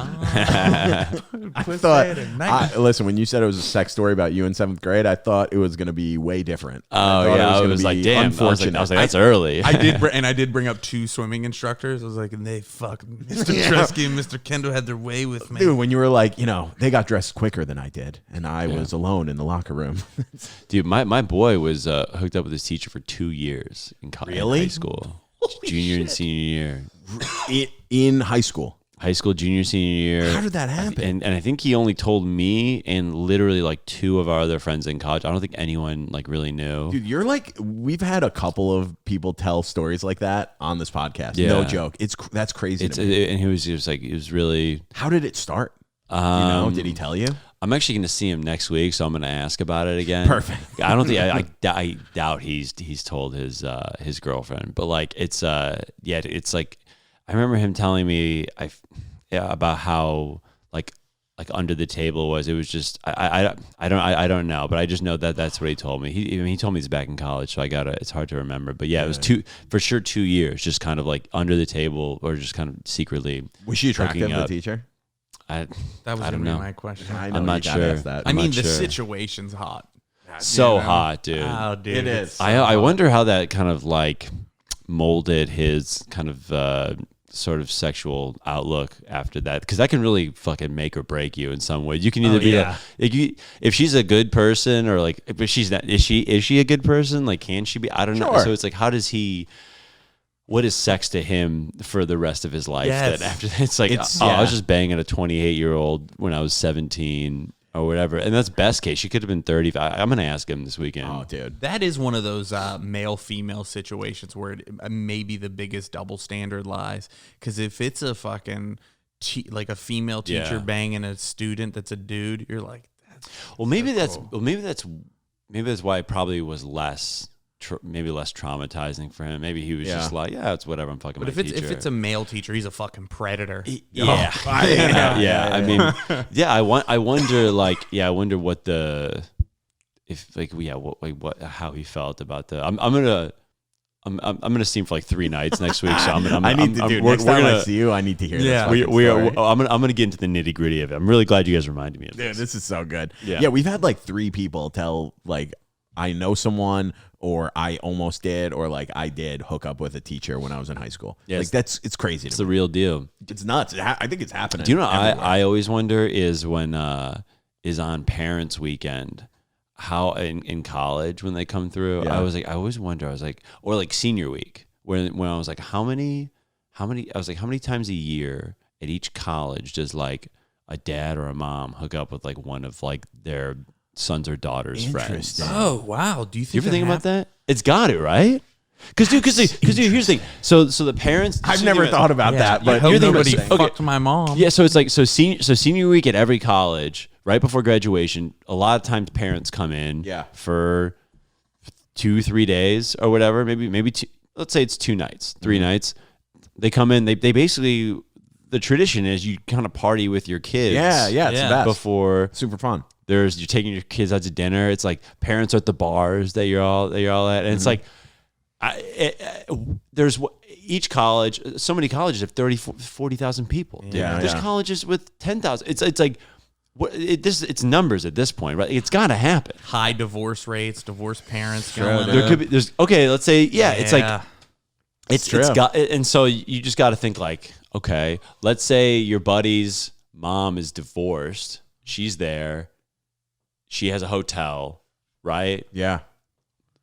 A: Listen, when you said it was a sex story about you in 7th grade, I thought it was going to be way different.
E: I was like, damn. I was like, that's early.
D: I did bring up 2 swimming instructors. I was like, and they Mr. Trusky and Mr. Kendall had their way with me.
A: Dude, when you were like, they got dressed quicker than I did, and I was alone in the locker room.
E: Dude, my boy was hooked up with his teacher for 2 years in
A: Really?
E: high school. Junior and senior year.
A: In high school.
E: high school, junior, senior year.
A: How did that happen?
E: And I think he only told me and literally like 2 of our other friends in college. I don't think anyone like really knew.
A: Dude, you're like, we've had a couple of people tell stories like that on this podcast.
E: Yeah.
A: No joke. That's crazy. To me.
E: And he was just like, it was really.
A: How did it start? Did he tell you?
E: I'm actually going to see him next week, so I'm going to ask about it again.
A: Perfect.
E: I don't think I doubt he's told his girlfriend, but like it's it's like I remember him telling me about how like under the table was. It was just I don't know, but I just know that that's what he told me. He told me he's back in college, so it's hard to remember. But yeah, it was 2 years, just kind of like under the table or just kind of secretly.
A: Was she attractive, the teacher?
D: That was
E: I don't
D: gonna be
E: know.
D: my question.
E: I'm not sure.
A: That.
D: I mean,
E: not
D: the
E: sure.
D: situation's hot.
E: So hot, dude.
D: Oh, dude,
A: It
D: it's
A: is.
D: so
E: I
D: hot.
E: wonder how that kind of like molded his kind of sort of sexual outlook after that, because that can really fucking make or break you in some ways. You can either if she's a good person or like if she's not, is she a good person? Like, can she be? I don't know.
A: Sure.
E: So it's like, how does he? What is sex to him for the rest of his life?
D: Yes.
E: That after it's like, I was just banging a 28-year-old when I was 17 or whatever, and that's best case. She could have been 30. I'm gonna ask him this weekend.
A: Oh, dude.
D: That is one of those male-female situations where maybe the biggest double standard lies. Because if it's a fucking like a female teacher banging a student that's a dude, you're like,
E: maybe that's why it probably was less traumatizing for him. Maybe he was just like, yeah, it's whatever. I'm fucking.
D: But if it's a male teacher, he's a fucking predator.
E: Yeah. I mean, I wonder what how he felt about the. I'm gonna see him for like 3 nights next week. So
A: next time I see you, I need to hear this.
E: I'm gonna get into the nitty gritty of it. I'm really glad you guys reminded me of this.
A: Dude, this is so good.
E: Yeah,
A: we've had like 3 people tell like, I know someone, or I almost did, or like I did hook up with a teacher when I was in high school.
E: Yeah,
A: like it's crazy.
E: It's the real deal.
A: It's nuts. I think it's happening.
E: Do you know?
A: everywhere.
E: I always wonder is when is on Parents' Weekend, how in college when they come through.
A: Yeah.
E: I always wonder. I was like, or like senior week when I was like, how many times a year at each college does like a dad or a mom hook up with like one of like their sons or daughters' friends?
A: Interesting.
D: Oh wow! Do you think
E: You ever think about that? It's got it, right? Because here's the thing. So the parents.
A: I've never thought about that, but
D: you're
A: you're
D: nobody
A: thinking
D: fucked my mom.
E: Yeah, so it's like senior week at every college, right before graduation. A lot of times parents come in, for 2-3 days or whatever. Maybe 2. Let's say it's 2 nights, 3 nights. They come in. They basically, the tradition is you kind of party with your kids.
A: Yeah, it's the best.
E: Before
A: Super fun.
E: you're taking your kids out to dinner. It's like parents are at the bars that you're all at, and it's like. There's each college, so many colleges have 40,000 people.
A: Yeah,
E: There's colleges with 10,000. It's like, it's numbers at this point, right? It's got to happen.
D: High divorce rates, divorced parents
A: True,
D: going.
E: There could be, let's say, it's like, it's
A: true.
E: got, and so you just got to think like, okay, let's say your buddy's mom is divorced. She's there. She has a hotel, right?
A: Yeah.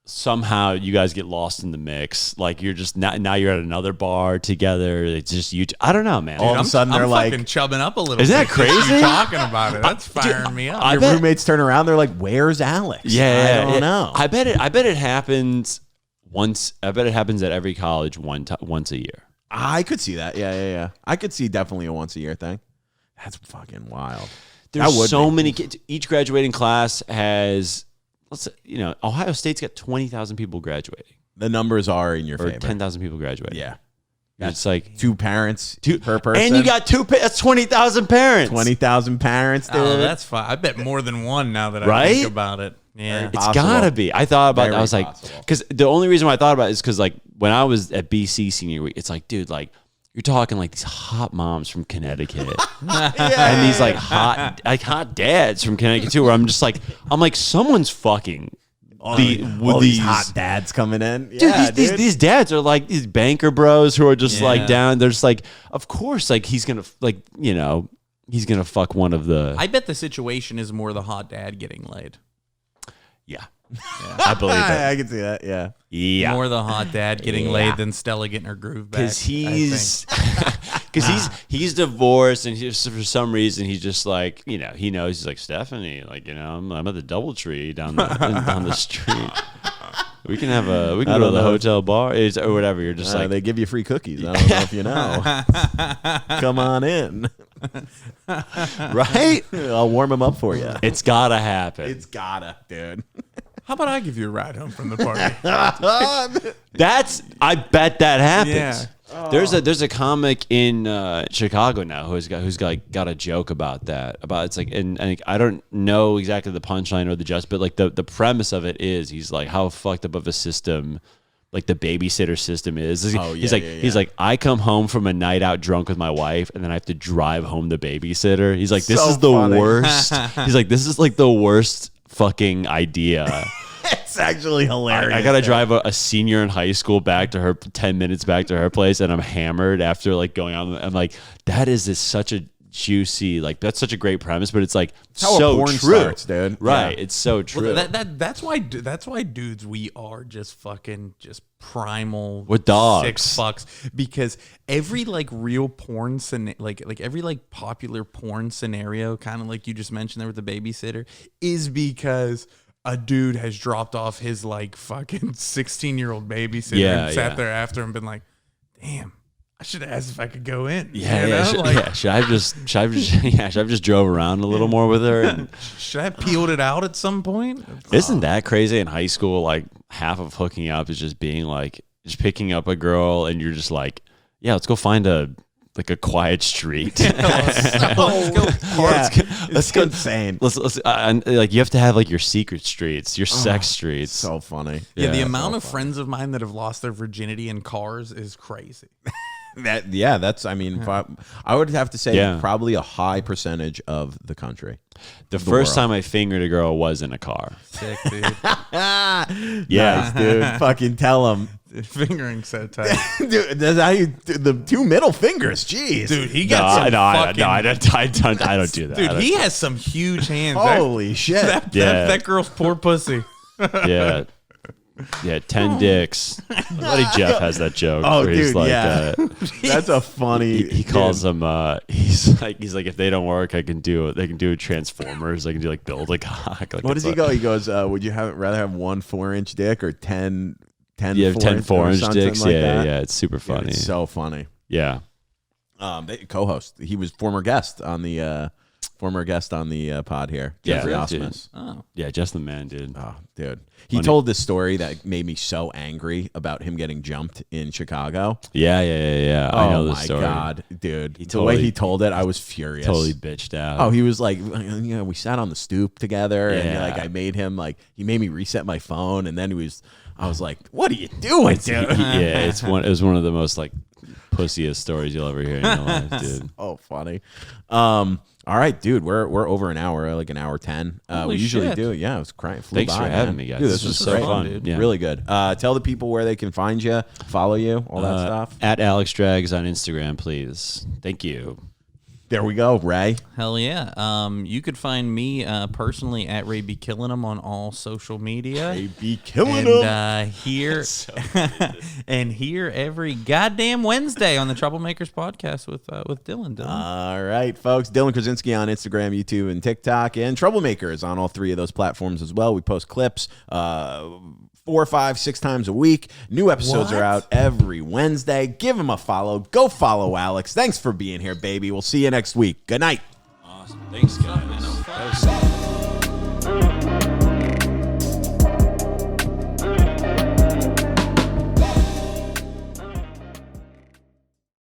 E: Somehow you guys get lost in the mix. Like you're just now you're at another bar together. It's just you. I don't know, man.
A: All of a sudden they're like,
D: fucking chubbing up a little.
E: Isn't that
D: bit just
E: crazy?
D: you talking about it. That's firing me up.
A: your roommates turn around. They're like, "Where's Alex?"
E: Yeah,
A: I don't know.
E: I bet it happens once. I bet it happens at every college once a year.
A: I could see that. Yeah. I could see definitely a once a year thing. That's fucking wild.
E: There's so many kids. Each graduating class has. Ohio State's got 20,000 people graduating.
A: The numbers are in your
E: Or
A: favor.
E: 10,000 people graduating.
A: Yeah.
E: It's like
A: 2 parents per person.
E: And you got that's 20,000 parents.
A: 20,000 parents, dude.
D: Oh, that's fine. I bet more than one now that I
E: Right?
D: think about it. Yeah.
E: It's
A: Possible.
E: gotta be. I thought about.
A: Very
E: I was like,
A: possible.
E: because the only reason why I thought about it is because like when I was at BC senior week, it's like, dude, like you're talking like these hot moms from Connecticut, and these like hot dads from Connecticut too. Where I'm like, someone's fucking.
A: All these hot dads coming in.
E: Dude,
A: Yeah,
E: these dads are like these banker bros who are just like down. They're just like, of course, like he's gonna he's gonna fuck one of the.
D: I bet the situation is more the hot dad getting laid.
E: Yeah. I believe it.
A: I can see that. Yeah.
D: More the hot dad getting laid than Stella getting her groove back.
E: Because because he's divorced, and for some reason he's just like, he knows, he's like, Stephanie, like, I'm at the DoubleTree down the street. We can go to the hotel bar or whatever. You're just like,
A: they give you free cookies. I don't know if you know. Come on in.
E: Right?
A: I'll warm them up for you.
E: It's gotta happen.
A: It's gotta, dude.
D: How about I give you a ride home from the party?
E: I bet that happens.
D: Yeah.
E: There's a comic in Chicago now who's got a joke about that. It's like, and I don't know exactly the punchline or the gist, but like the premise of it is he's like, how fucked up of a system like the babysitter system is. He's like, I come home from a night out drunk with my wife, and then I have to drive home the babysitter. He's like, this is the worst. He's like, this is like the worst fucking idea.
A: It's actually hilarious.
E: I gotta drive a senior in high school back to her 10 minutes back to her place, and I'm hammered after like going on. I'm like, that is such a juicy, like, that's such a great premise, but it's like
A: how
E: so
A: a porn
E: true,
A: starts, dude.
E: Right?
A: Yeah.
E: It's so true.
D: Well, that's why dudes, we are just fucking just primal
E: with dogs.
D: Sick fucks, because every like real porn like every like popular porn scenario, kind of like you just mentioned there with the babysitter, is because a dude has dropped off his like fucking 16-year-old babysitter and sat there after and been like, damn, I should have asked if I could go in.
E: Should I have just drove around a little more with her? And,
D: should I have peeled it out at some point?
E: Isn't that crazy? In high school, like half of hooking up is just being like, just picking up a girl, and you're just like, yeah, let's go find a quiet street.
A: Let's go insane.
E: Let's like, you have to have like your secret streets, your sex streets.
A: So funny.
D: Yeah, the amount of friends of mine that have lost their virginity in cars is crazy.
A: I would have to say probably a high percentage of the country.
E: The first time I fingered a girl was in a car.
D: Sick, dude.
A: Nice, dude. Fucking tell him.
D: Fingering so tight.
A: Dude, that's how you do the two middle fingers. Jeez.
D: Dude, he got
E: I don't do that.
D: Dude, he has some huge hands.
A: Holy shit.
D: That girl's poor pussy.
E: Yeah. Yeah, 10 dicks. Buddy Jeff has that joke.
A: Oh,
E: where he's
A: dude,
E: like,
A: yeah. That's a funny.
E: He calls them. He's like, if they don't work, they can do Transformers. I can do like build a cock. Like,
A: what does he go? He goes, would you rather have 1 4-inch dick or 10
E: 10 4-inch dicks?
A: Like
E: yeah,
A: that?
E: yeah. It's super funny.
A: Dude, it's so funny.
E: Yeah.
A: Co-host. He was former guest on the pod here. Jeffrey Osmus.
D: Oh.
E: Yeah, just the man, dude.
A: Oh, dude. He told this story that made me so angry about him getting jumped in Chicago.
E: Yeah. I know
A: the
E: this story.
A: Oh, my God, dude.
E: The
A: way he told it, I was furious.
E: Totally bitched out.
A: Oh, he was like, we sat on the stoop together, and like I made him he made me reset my phone, and then I was like, what are you doing, dude?
E: It was one of the most like pussiest stories you'll ever hear in your life, dude.
A: Oh, funny. All right, dude, we're over an hour, like an hour 10. We usually
D: shit.
A: do. Yeah, it was crying.
E: Thanks for having me, guys.
A: Dude, this was
E: so
A: great.
E: fun.
D: Dude.
E: Yeah.
A: Really good. Tell the people where they can find you, follow you, all that stuff.
E: At Alex Drags on Instagram, please. Thank you.
A: There we go, Ray.
D: Hell yeah. You could find me personally at Ray B Killing 'em on all social media.
A: Ray B Killing 'em.
D: And here and here every goddamn Wednesday on the Troublemakers podcast with Dylan.
A: All right, folks. Dylan Krasinski on Instagram, YouTube, and TikTok, and Troublemakers on all 3 of those platforms as well. We post clips 4, 5, 6 times a week. New episodes are out every Wednesday. Give him a follow. Go follow Alex. Thanks for being here, baby. We'll see you next week. Good night.
E: Awesome. Thanks, guys. That was